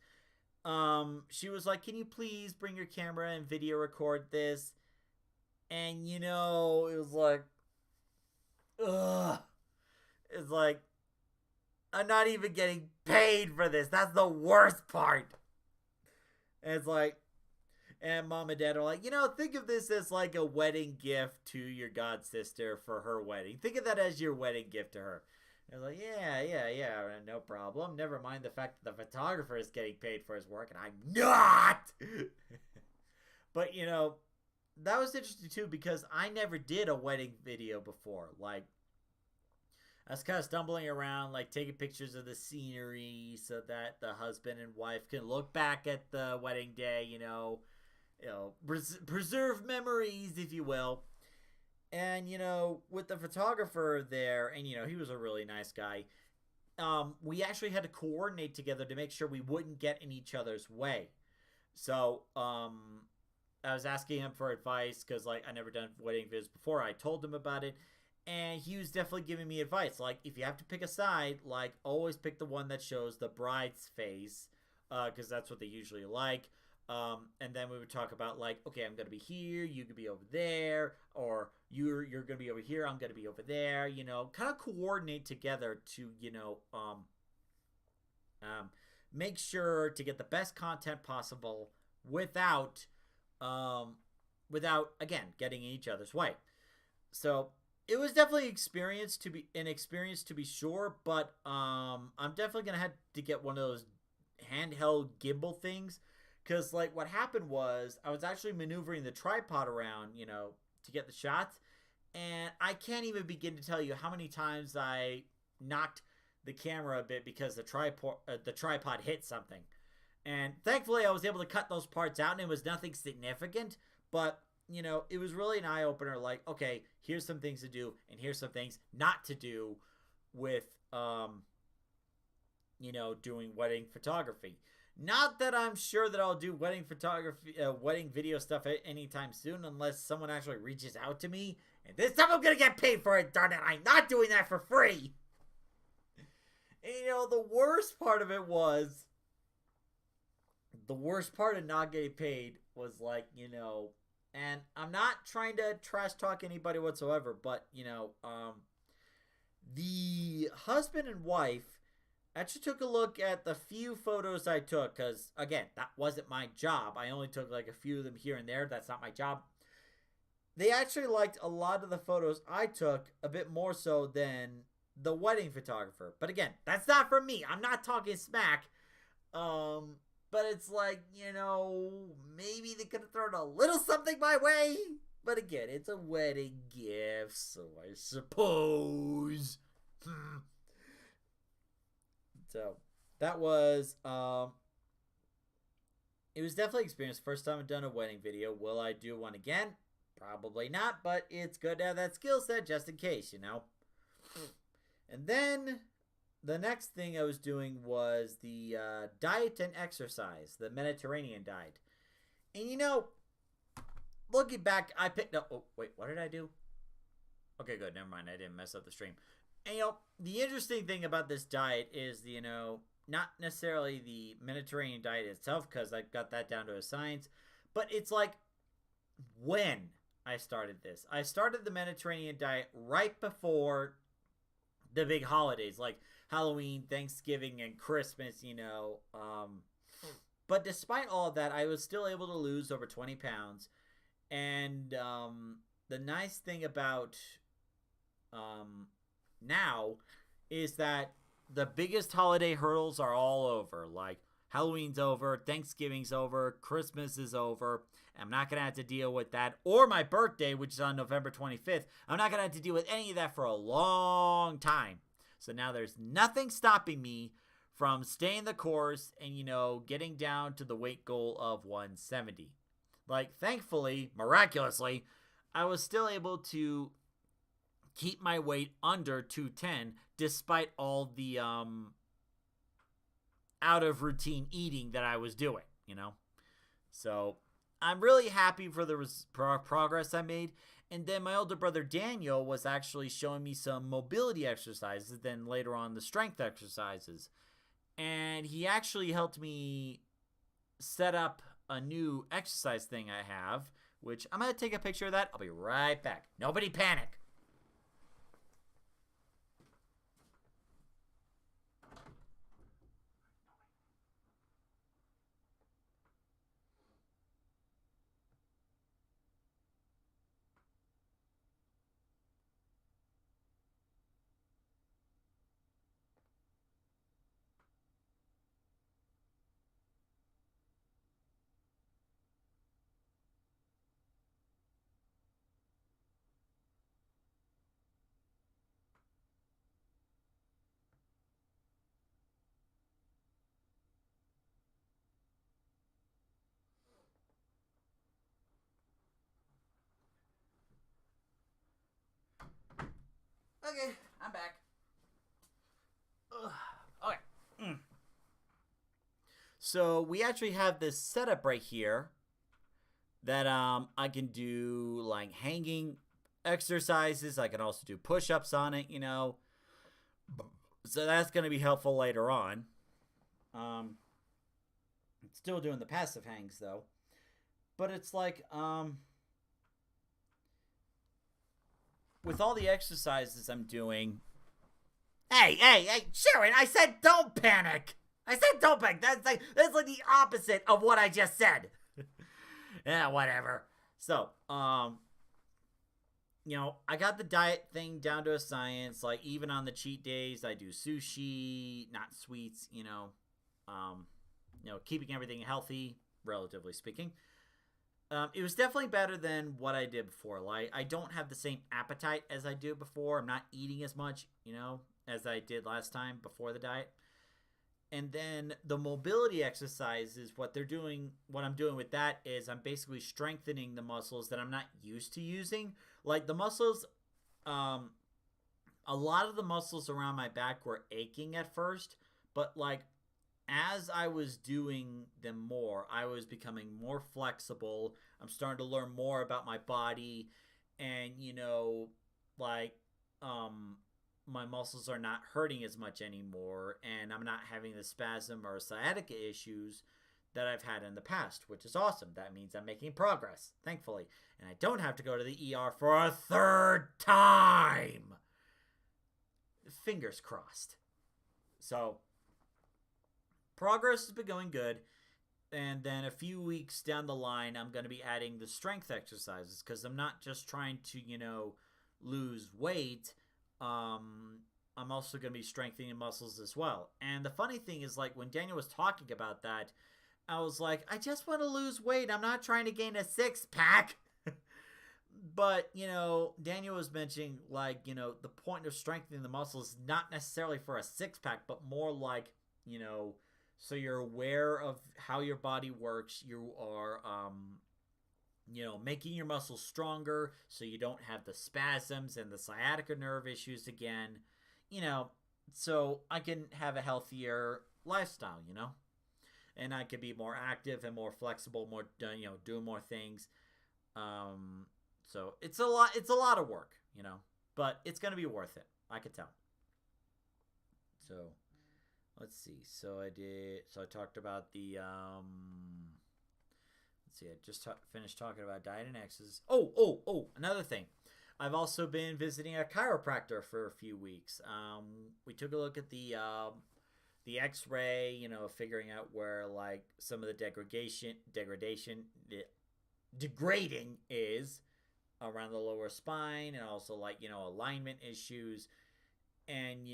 she was like, can you please bring your camera and video record this? And, it was like, ugh. It's like, I'm not even getting paid for this. That's the worst part. And it's like, and Mom and Dad are like, think of this as like a wedding gift to your god sister for her wedding. Think of that as your wedding gift to her. And I was like, yeah, no problem. Never mind the fact that the photographer is getting paid for his work and I'm not. But, that was interesting too, because I never did a wedding video before. Like, I was kind of stumbling around, like, taking pictures of the scenery so that the husband and wife can look back at the wedding day, preserve memories, if you will. And, with the photographer there, and, he was a really nice guy, we actually had to coordinate together to make sure we wouldn't get in each other's way. So, I was asking him for advice because, like, I never done wedding videos before. I told him about it, and he was definitely giving me advice. Like, if you have to pick a side, like, always pick the one that shows the bride's face, because that's what they usually like. And then we would talk about, like, okay, I'm going to be here, you could be over there, or you're going to be over here, I'm going to be over there, kind of coordinate together to, make sure to get the best content possible without, again, getting in each other's way. So it was definitely an experience to be sure, but I'm definitely going to have to get one of those handheld gimbal things. Because, like, what happened was I was actually maneuvering the tripod around, to get the shots. And I can't even begin to tell you how many times I knocked the camera a bit because the tripod hit something. And thankfully, I was able to cut those parts out, and it was nothing significant. But, it was really an eye-opener. Like, okay, here's some things to do, and here's some things not to do with, doing wedding photography. Not that I'm sure that I'll do wedding photography, wedding video stuff anytime soon, unless someone actually reaches out to me. And this time I'm going to get paid for it, darn it. I'm not doing that for free. And, the worst part of it was, the worst part of not getting paid was, like, and I'm not trying to trash talk anybody whatsoever, but, the husband and wife actually took a look at the few photos I took, because, again, that wasn't my job. I only took, like, a few of them here and there. That's not my job. They actually liked a lot of the photos I took a bit more so than the wedding photographer. But, again, that's not for me. I'm not talking smack. But it's like, maybe they could have thrown a little something my way. But again, it's a wedding gift, so I suppose. So that was it was definitely an experience. First time I've done a wedding video. Will I do one again? Probably not, but it's good to have that skill set just in case, And then the next thing I was doing was the diet and exercise, the Mediterranean diet. And looking back, I picked up... Oh, wait, what did I do? Okay, good. Never mind. I didn't mess up the stream. And, the interesting thing about this diet is, not necessarily the Mediterranean diet itself, because I got that down to a science, but it's like when I started this. I started the Mediterranean diet right before the big holidays, like Halloween, Thanksgiving, and Christmas, But despite all of that, I was still able to lose over 20 pounds. And the nice thing about now is that the biggest holiday hurdles are all over. Like, Halloween's over, Thanksgiving's over, Christmas is over. I'm not going to have to deal with that. Or my birthday, which is on November 25th. I'm not going to have to deal with any of that for a long time. So now there's nothing stopping me from staying the course and, getting down to the weight goal of 170. Like, thankfully, miraculously, I was still able to keep my weight under 210 despite all the out of routine eating that I was doing, So I'm really happy for the progress I made. And then my older brother Daniel was actually showing me some mobility exercises, then later on the strength exercises. And he actually helped me set up a new exercise thing I have, which I'm going to take a picture of that. I'll be right back. Nobody panic. Okay, I'm back. Okay. So we actually have this setup right here that I can do like hanging exercises. I can also do push-ups on it, So that's going to be helpful later on. Still doing the passive hangs though. But it's like with all the exercises I'm doing. Hey, Sharon, I said don't panic. I said don't panic. That's like the opposite of what I just said. Yeah, whatever. So, I got the diet thing down to a science. Like, even on the cheat days, I do sushi, not sweets, keeping everything healthy, relatively speaking. It was definitely better than what I did before. Like, I don't have the same appetite as I did before. I'm not eating as much, as I did last time before the diet. And then the mobility exercises, what I'm doing with that is I'm basically strengthening the muscles that I'm not used to using. Like, the muscles, a lot of the muscles around my back were aching at first, but like, as I was doing them more, I was becoming more flexible. I'm starting to learn more about my body, and my muscles are not hurting as much anymore, and I'm not having the spasm or sciatica issues that I've had in the past, which is awesome. That means I'm making progress, thankfully, and I don't have to go to the ER for a third time. Fingers crossed. So, progress has been going good. And then a few weeks down the line, I'm going to be adding the strength exercises, because I'm not just trying to, lose weight. I'm also going to be strengthening muscles as well. And the funny thing is, like, when Daniel was talking about that, I was like, I just want to lose weight. I'm not trying to gain a 6-pack. But, Daniel was mentioning, like, the point of strengthening the muscles is not necessarily for a 6-pack, but more like, so you're aware of how your body works. You are, making your muscles stronger so you don't have the spasms and the sciatica nerve issues again, so I can have a healthier lifestyle, and I can be more active and more flexible, more, doing more things. So it's a lot of work, but it's going to be worth it. I could tell. So let's see. So I talked about the, let's see, I just finished talking about diet and exercise. Oh, another thing. I've also been visiting a chiropractor for a few weeks. We took a look at the x-ray, figuring out where like some of the degrading is around the lower spine, and also like, alignment issues. And,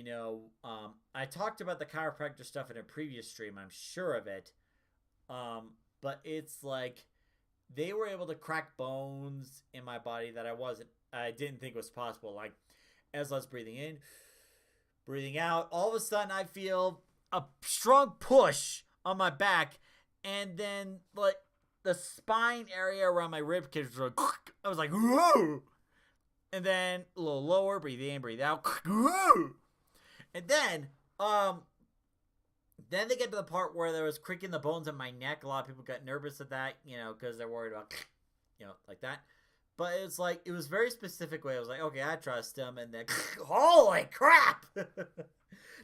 I talked about the chiropractor stuff in a previous stream, I'm sure of it. But it's like they were able to crack bones in my body that I didn't think was possible. Like, as I was breathing in, breathing out, all of a sudden I feel a strong push on my back, and then like the spine area around my rib cage was like, I was like, whoa! And then a little lower, breathe in, breathe out, whoa! And then they get to the part where there was cricking the bones in my neck. A lot of people got nervous at that, because they're worried about, like that. But it's like, it was very specific way. I was like, okay, I trust him. And then, holy crap!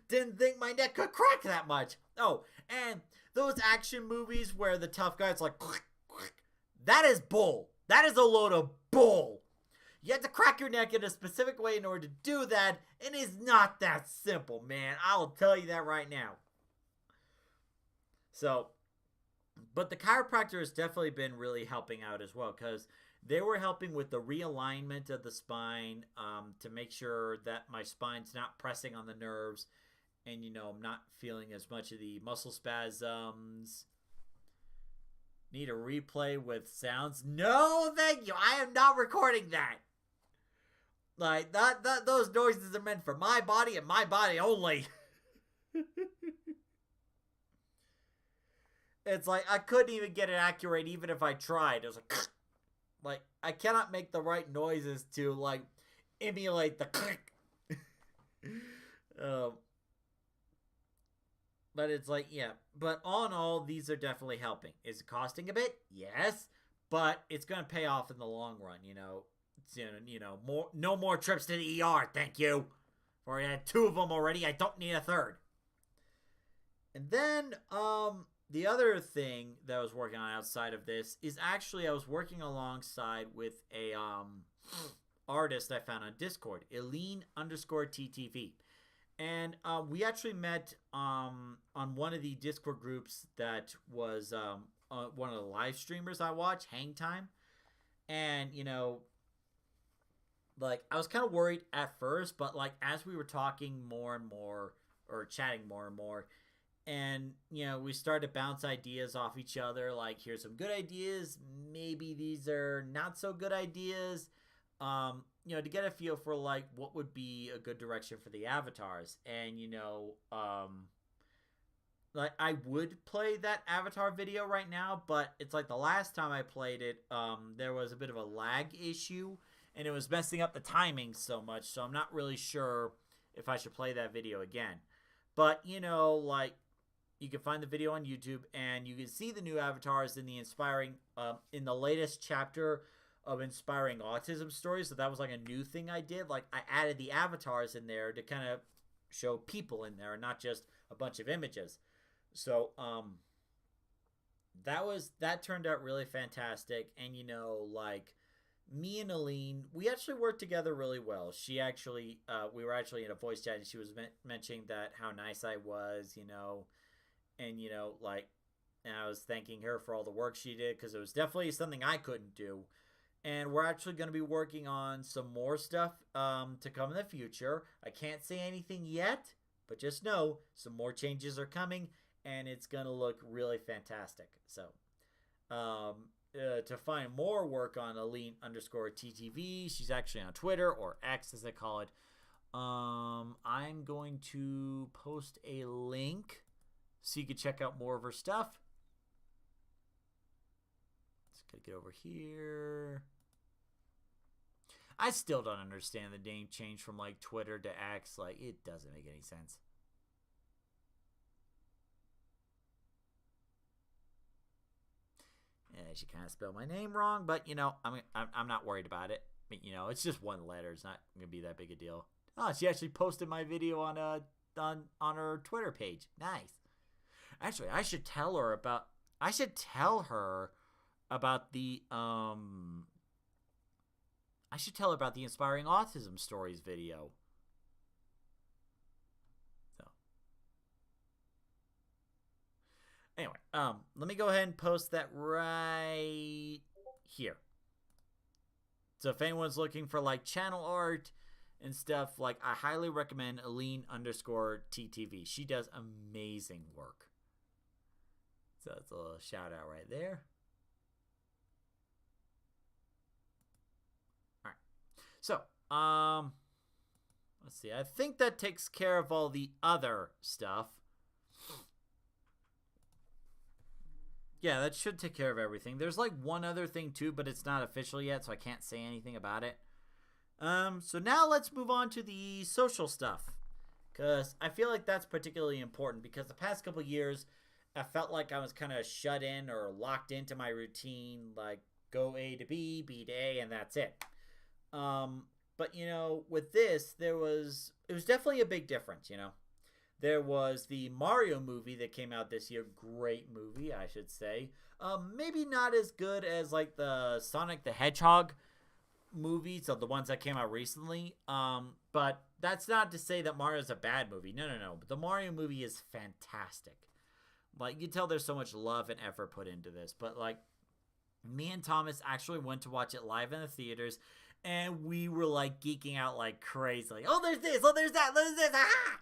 Didn't think my neck could crack that much. Oh, and those action movies where the tough guy's like, that is bull. That is a load of bull. You have to crack your neck in a specific way in order to do that. It is not that simple, man. I'll tell you that right now. So, but the chiropractor has definitely been really helping out as well, because they were helping with the realignment of the spine, to make sure that my spine's not pressing on the nerves, and, I'm not feeling as much of the muscle spasms. Need a replay with sounds? No, thank you. I am not recording that. Like, those noises are meant for my body and my body only. It's like, I couldn't even get it accurate even if I tried. It was like, I cannot make the right noises to, like, emulate the click. But it's like, yeah. But all in all, these are definitely helping. Is it costing a bit? Yes. But it's going to pay off in the long run, It's, no more trips to the ER, thank you. Or I had 2 of them already. I don't need a 3rd. And then, the other thing that I was working on outside of this is actually I was working alongside with a artist I found on Discord, Eileen_TTV. And we actually met on one of the Discord groups that was one of the live streamers I watch, Hang Time. And, like, I was kind of worried at first, but, like, as we were talking more and more, or chatting more and more, and, we started to bounce ideas off each other, like, here's some good ideas, maybe these are not so good ideas, to get a feel for, like, what would be a good direction for the avatars. And, like, I would play that avatar video right now, but it's like the last time I played it, there was a bit of a lag issue, and it was messing up the timing so much, so I'm not really sure if I should play that video again. But, like, you can find the video on YouTube, and you can see the new avatars in the in the latest chapter of Inspiring Autism Stories. So that was like a new thing I did. Like, I added the avatars in there to kind of show people in there, not just a bunch of images. So, that turned out really fantastic. And, like, me and Aline, we actually worked together really well. She actually, we were actually in a voice chat, and she was mentioning that how nice I was, and, like, and I was thanking her for all the work she did, because it was definitely something I couldn't do. And we're actually going to be working on some more stuff to come in the future. I can't say anything yet, but just know some more changes are coming, and it's gonna look really fantastic. So, to find more work on Aline_TTV, she's actually on Twitter, or X as they call it. I'm going to post a link so you can check out more of her stuff. Just gotta get over here. I still don't understand the name change from like Twitter to X. Like, it doesn't make any sense. And she kind of spelled my name wrong, but you know, I'm not worried about it. I mean, you know, it's just one letter. It's not gonna be that big a deal. Oh, she actually posted my video on her Twitter page. Nice. Actually, I should tell her about the Inspiring Autism Stories video. So, anyway, let me go ahead and post that right here. So if anyone's looking for like channel art and stuff, like, I highly recommend Aline_TTV. She does amazing work. So that's a little shout out right there. Alright. So, let's see. I think that takes care of all the other stuff. Yeah, that should take care of everything. There's like one other thing too, but it's not official yet, so I can't say anything about it. So now let's move on to the social stuff, because I feel like that's particularly important, because the past couple years I felt like I was kind of shut in or locked into my routine, like go A to B, B to A, and that's it. But you know, with this, it was definitely a big difference, you know. There was the Mario movie that came out this year. Great movie, I should say. Maybe not as good as like the Sonic the Hedgehog movies, of the ones that came out recently. But that's not to say that Mario's a bad movie. No. But the Mario movie is fantastic. Like, you tell there's so much love and effort put into this. But like, me and Thomas actually went to watch it live in the theaters, and we were like geeking out like crazy. Like, oh, there's this, oh, there's that, there's this, ah!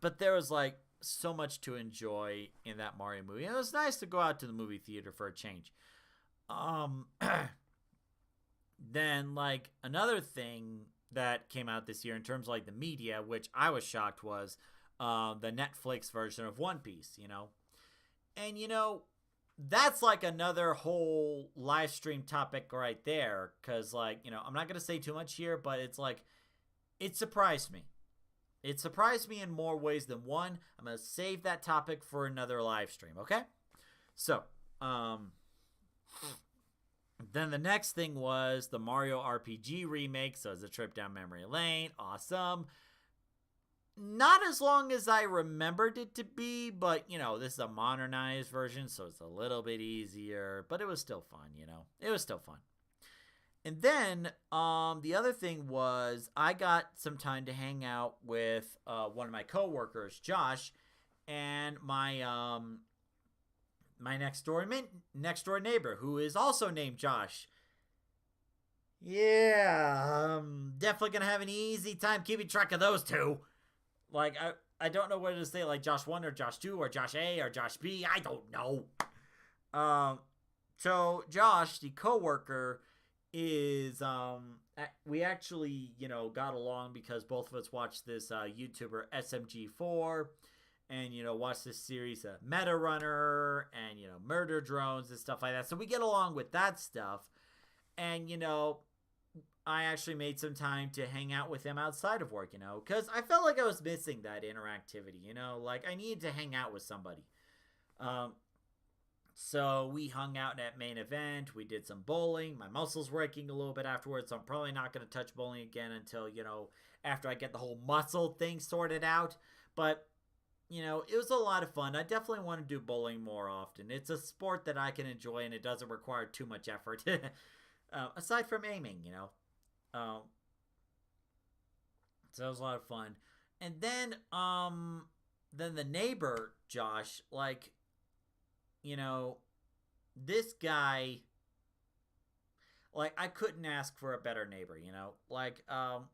But there was like so much to enjoy in that Mario movie. And it was nice to go out to the movie theater for a change. Then like another thing that came out this year in terms of like the media, which I was shocked, was the Netflix version of One Piece, you know. And you know, that's like another whole live stream topic right there, because like, you know, I'm not gonna say too much here, but it's like, it surprised me. It surprised me in more ways than one. I'm going to save that topic for another live stream, okay? So, then the next thing was the Mario RPG remake. So it's a trip down memory lane. Awesome. Not as long as I remembered it to be, but, you know, this is a modernized version, so it's a little bit easier. But it was still fun, you know? It was still fun. And then the other thing was I got some time to hang out with one of my coworkers, Josh, and my my next door neighbor, who is also named Josh. Yeah, definitely gonna have an easy time keeping track of those two. Like, I don't know whether to say like Josh 1 or Josh 2 or Josh A or Josh B. I don't know. So Josh, the coworker, is we actually, you know, got along because both of us watched this YouTuber SMG4, and, you know, watched this series Meta Runner, and, you know, Murder Drones and stuff like that. So we get along with that stuff. And, you know, I actually made some time to hang out with him outside of work, you know, because I felt like I was missing that interactivity, you know, like I needed to hang out with somebody. So we hung out at Main Event. We did some bowling. My muscles were aching a little bit afterwards, so I'm probably not going to touch bowling again until, you know, after I get the whole muscle thing sorted out. But, you know, it was a lot of fun. I definitely want to do bowling more often. It's a sport that I can enjoy, and it doesn't require too much effort. Aside from aiming, you know. So that was a lot of fun. And then the neighbor, Josh, like, you know, this guy, like, I couldn't ask for a better neighbor, you know? Like,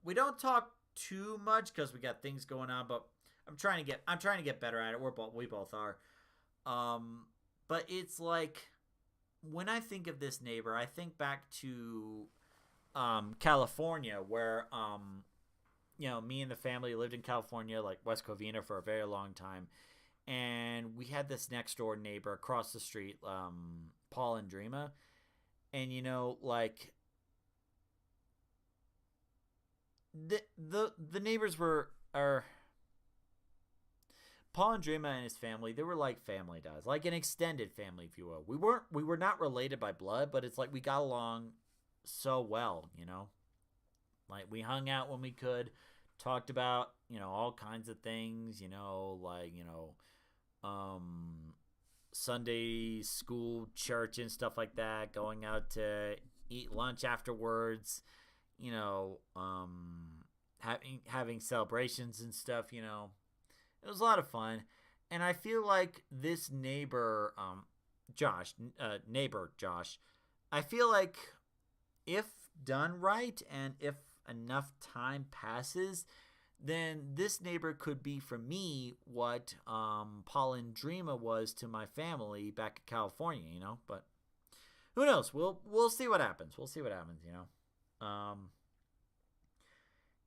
we don't talk too much because we got things going on, but I'm trying to get better at it. We both are. But it's like when I think of this neighbor, I think back to California, where me and the family lived in California, like West Covina, for a very long time, and we had this next door neighbor across the street, Paul and Dreama, and like the neighbors are Paul and Dreama and his family. They were like family to us, like an extended family, if you will. We were not related by blood, but it's like we got along so well, Like we hung out when we could, talked about all kinds of things, like Sunday school, church, and stuff like that. Going out to eat lunch afterwards, having celebrations and stuff. It was a lot of fun, and I feel like this neighbor, Josh, I feel like if done right and if enough time passes, then this neighbor could be for me what Paul and Dreama was to my family back in California, But who knows? We'll see what happens.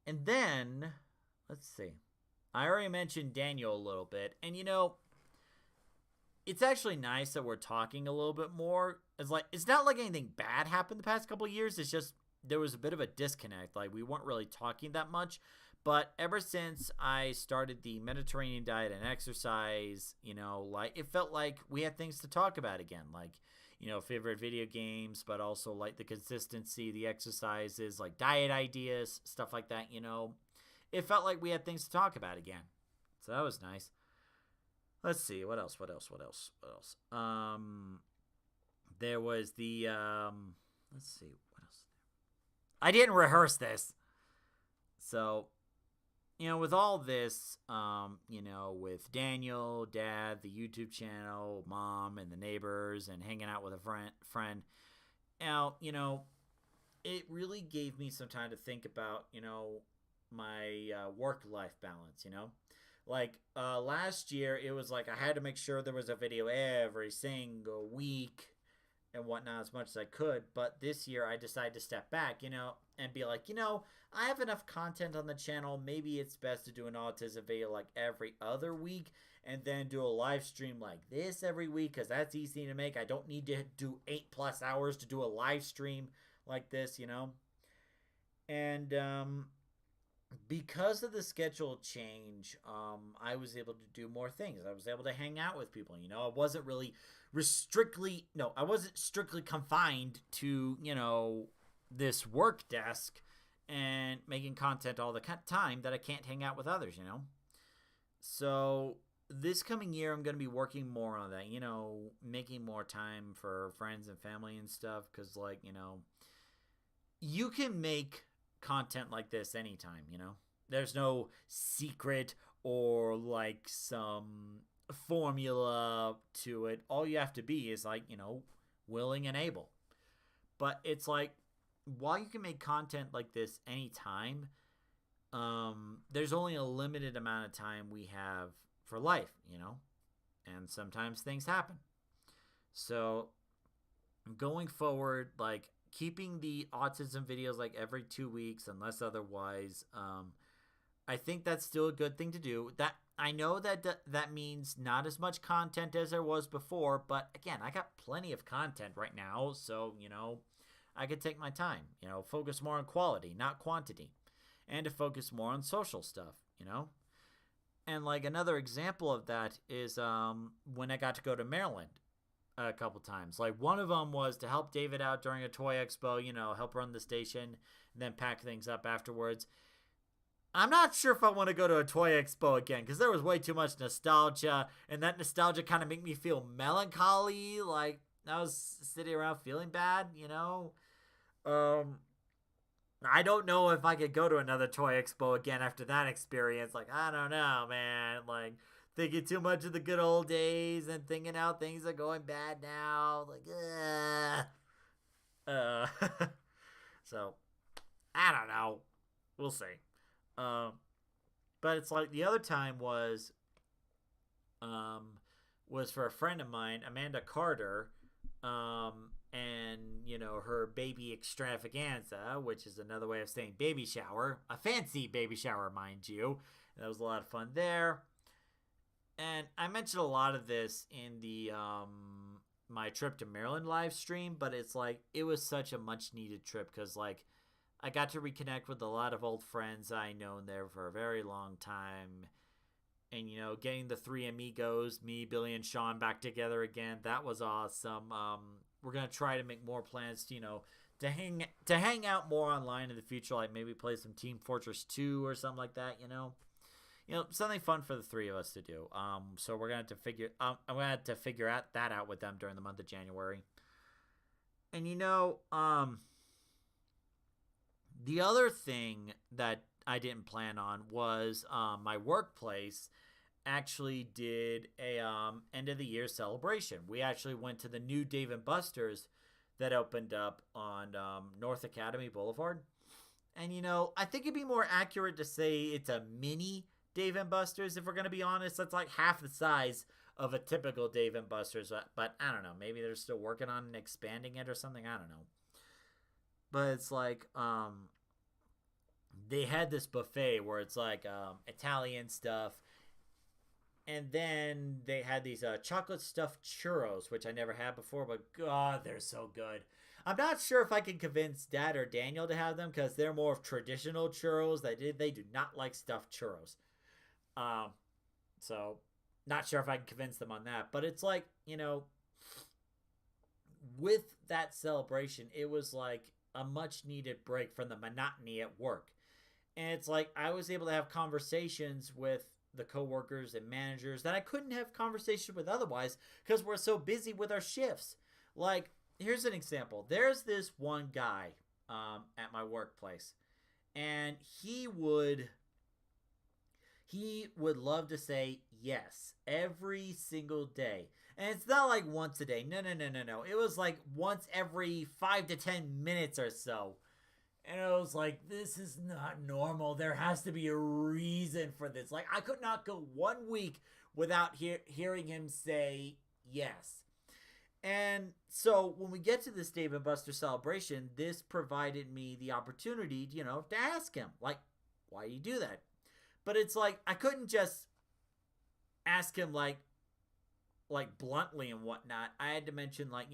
And then let's see. I already mentioned Daniel a little bit, and it's actually nice that we're talking a little bit more. It's not like anything bad happened the past couple of years. It's just there was a bit of a disconnect. Like we weren't really talking that much. But ever since I started the Mediterranean diet and exercise, like it felt like we had things to talk about again. Like, favorite video games, but also like the consistency, the exercises, like diet ideas, stuff like that, It felt like we had things to talk about again. So that was nice. Let's see. What else? There was the, let's see. What else? I didn't rehearse this. So, with all this, with Daniel, Dad, the YouTube channel, Mom, and the neighbors, and hanging out with a friend, it really gave me some time to think about, my work-life balance, Like, last year, it was like I had to make sure there was a video every single week and whatnot as much as I could. But this year, I decided to step back, and be like, I have enough content on the channel. Maybe it's best to do an autism video like every other week and then do a live stream like this every week because that's easy to make. I don't need to do 8+ hours to do a live stream like this, And because of the schedule change, I was able to do more things. I was able to hang out with people. I wasn't really I wasn't strictly confined to, this work desk and making content all the time that I can't hang out with others, So this coming year, I'm going to be working more on that, making more time for friends and family and stuff. Because, like, you can make content like this anytime, There's no secret or, like, some formula to it. All you have to be is, like, willing and able. But it's like, while you can make content like this anytime, there's only a limited amount of time we have for life, and sometimes things happen. So going forward, like keeping the autism videos like every 2 weeks, unless otherwise, I think that's still a good thing to do. That I know that means not as much content as there was before, but again, I got plenty of content right now, so I could take my time, focus more on quality, not quantity, and to focus more on social stuff, And like another example of that is when I got to go to Maryland a couple times. Like one of them was to help David out during a toy expo, help run the station, and then pack things up afterwards. I'm not sure if I want to go to a toy expo again because there was way too much nostalgia, and that nostalgia kind of made me feel melancholy. Like I was sitting around feeling bad, I don't know if I could go to another toy expo again after that experience. Like, I don't know, man. Like, thinking too much of the good old days and thinking how things are going bad now. Like, so, I don't know. We'll see. But it's like the other time was for a friend of mine, Amanda Carter, and her baby extravaganza, which is another way of saying baby shower, a fancy baby shower, mind you. And that was a lot of fun there. And I mentioned a lot of this in the my trip to Maryland live stream, but it's like it was such a much needed trip because like I got to reconnect with a lot of old friends I known there for a very long time. And getting the three amigos, me, Billy, and Sean back together again, that was awesome. We're gonna try to make more plans to hang out more online in the future, like maybe play some Team Fortress 2 or something like that. Something fun for the three of us to do. So we're gonna have to figure. I'm gonna have to figure that out with them during the month of January. And the other thing that I didn't plan on was my workplace actually did a end of the year celebration. We actually went to the new Dave & Buster's that opened up on North Academy Boulevard. And I think it'd be more accurate to say it's a mini Dave & Buster's. If we're gonna be honest, that's like half the size of a typical Dave & Buster's. But I don't know, maybe they're still working on expanding it or something. I don't know. But it's like they had this buffet where it's like Italian stuff, and then they had these chocolate stuffed churros, which I never had before, but God, they're so good. I'm not sure if I can convince Dad or Daniel to have them because they're more of traditional churros. They do not like stuffed churros. So not sure if I can convince them on that, but it's like, with that celebration, it was like a much needed break from the monotony at work. And it's like I was able to have conversations with the coworkers and managers that I couldn't have conversations with otherwise because we're so busy with our shifts. Like, here's an example. There's this one guy at my workplace, and he would love to say yes every single day. And it's not like once a day. No. It was like once every 5 to 10 minutes or so. And I was like, this is not normal. There has to be a reason for this. Like, I could not go 1 week without hearing him say yes. And so when we get to this Dave & Buster celebration, this provided me the opportunity, to ask him, like, why do you do that? But it's like, I couldn't just ask him, like bluntly and whatnot. I had to mention, like,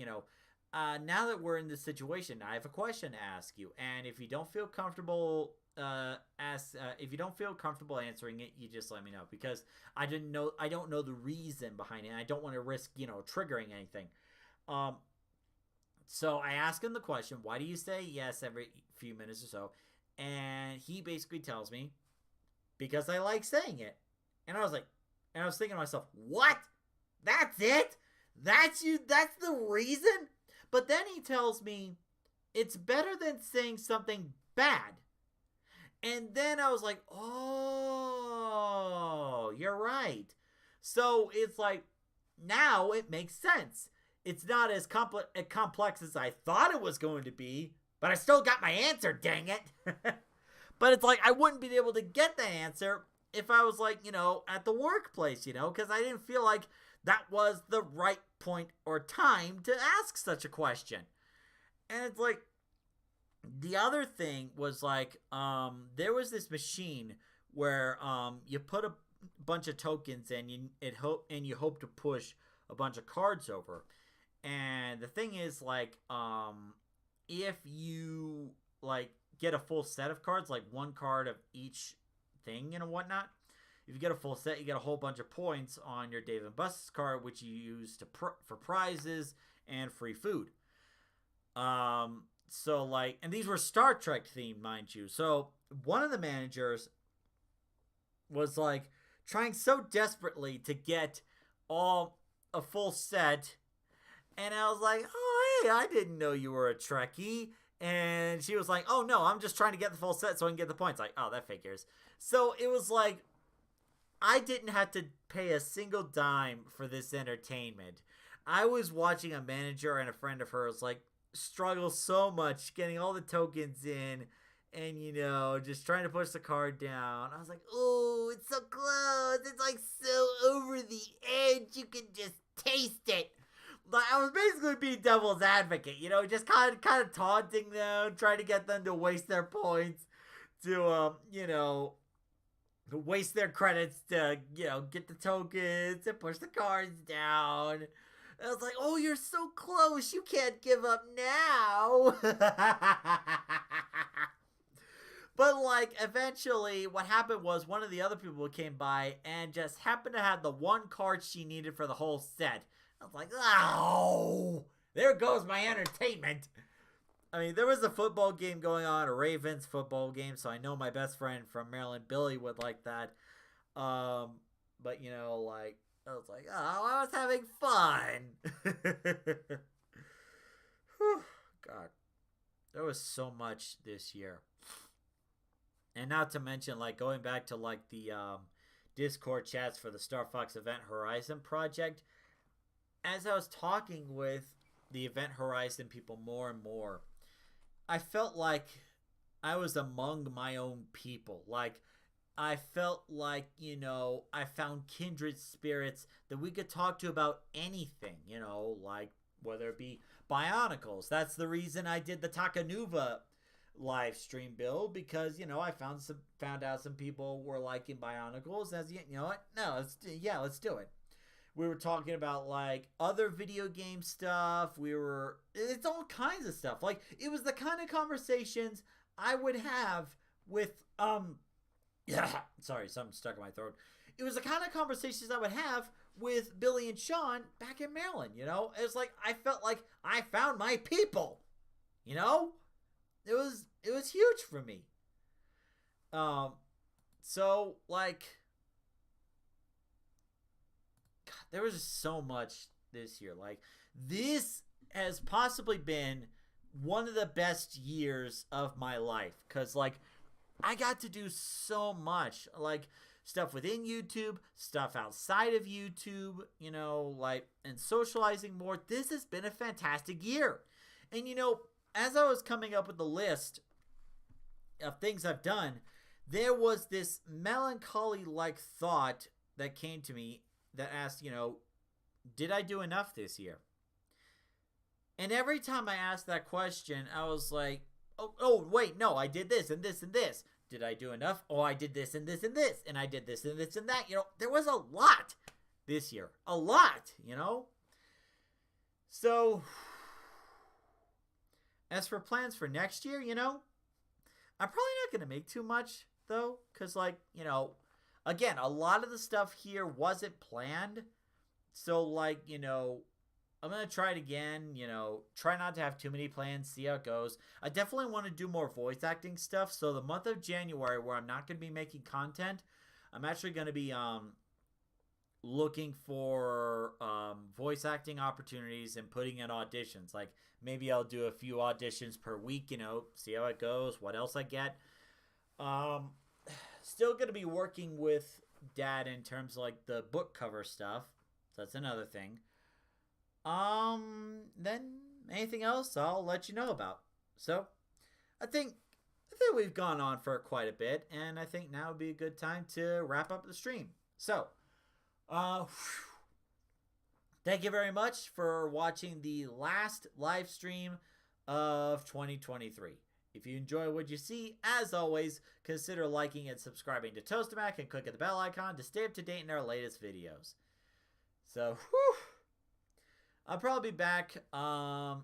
now that we're in this situation, I have a question to ask you, and if you don't feel comfortable, if you don't feel comfortable answering it, you just let me know because I don't know the reason behind it. And I don't want to risk, triggering anything. So I ask him the question, why do you say yes every few minutes or so? And he basically tells me, because I like saying it. And I was thinking to myself, what? That's it? That's the reason? But then he tells me it's better than saying something bad. And then I was like, oh, you're right. So it's like, now it makes sense. It's not as complex as I thought it was going to be, but I still got my answer, dang it. But it's like, I wouldn't be able to get the answer if I was like, at the workplace, because I didn't feel like that was the right point or time to ask such a question. And it's like, the other thing was like, there was this machine where you put a bunch of tokens in, you hope to push a bunch of cards over. And the thing is, like, if you like get a full set of cards, like one card of each thing and whatnot, if you get a full set, you get a whole bunch of points on your Dave & Buster's card, which you use for prizes and free food. So like, and these were Star Trek themed, mind you. So one of the managers was like trying so desperately to get a full set. And I was like, oh, hey, I didn't know you were a Trekkie. And she was like, oh, no, I'm just trying to get the full set so I can get the points. Like, oh, that figures. So it was like, I didn't have to pay a single dime for this entertainment. I was watching a manager and a friend of hers, like, struggle so much getting all the tokens in and just trying to push the card down. I was like, oh, it's so close. It's like so over the edge. You can just taste it. Like, I was basically being devil's advocate, just kind of taunting them, trying to get them to waste their points, to waste their credits to get the tokens and push the cards down. And I was like, oh, you're so close. You can't give up now. But, like, eventually what happened was one of the other people came by and just happened to have the one card she needed for the whole set. I was like, oh, there goes my entertainment. I mean, there was a football game going on, a Ravens football game, so I know my best friend from Maryland, Billy, would like that. But, like, I was like, oh, I was having fun. Whew, God, there was so much this year. And not to mention, like, going back to, like, the Discord chats for the Star Fox Event Horizon project, as I was talking with the Event Horizon people more and more, I felt like I was among my own people. Like, I felt like, I found kindred spirits that we could talk to about anything, like whether it be Bionicles. That's the reason I did the Takanuva live stream build, because, I found out some people were liking Bionicles. As what? No, let's do it. We were talking about, like, other video game stuff. It's all kinds of stuff. Like, it was the kind of conversations I would have with, sorry, something stuck in my throat. It was the kind of conversations I would have with Billy and Sean back in Maryland, It was like, I felt like I found my people, It was huge for me. So, like, God, there was just so much this year. Like, this has possibly been one of the best years of my life, because, like, I got to do so much, like, stuff within YouTube, stuff outside of YouTube, like, and socializing more. This has been a fantastic year. And, as I was coming up with the list of things I've done, there was this melancholy-like thought that came to me that asked, did I do enough this year? And every time I asked that question, I was like, oh, wait, no, I did this and this and this. Did I do enough? Oh, I did this and this and this. And I did this and this and that. There was a lot this year. A lot, So, as for plans for next year, I'm probably not going to make too much, though. Because, like, again, a lot of the stuff here wasn't planned. So, like, I'm going to try it again, try not to have too many plans, see how it goes. I definitely want to do more voice acting stuff. So the month of January, where I'm not going to be making content, I'm actually going to be looking for voice acting opportunities and putting in auditions. Like, maybe I'll do a few auditions per week, see how it goes, what else I get. Still going to be working with Dad in terms of, like, the book cover stuff. So that's another thing. Then anything else I'll let you know about. So I think we've gone on for quite a bit, and I think now would be a good time to wrap up the stream. So, thank you very much for watching the last live stream of 2023. If you enjoy what you see, as always, consider liking and subscribing to Toastamac and clicking the bell icon to stay up to date in our latest videos. So, I'll probably be back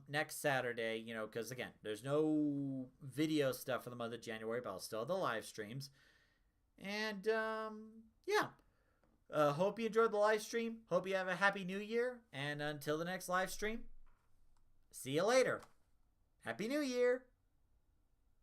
next Saturday, because, again, there's no video stuff for the month of January, but I'll still have the live streams. And, yeah. Hope you enjoyed the live stream. Hope you have a happy new year. And until the next live stream, see you later. Happy New Year.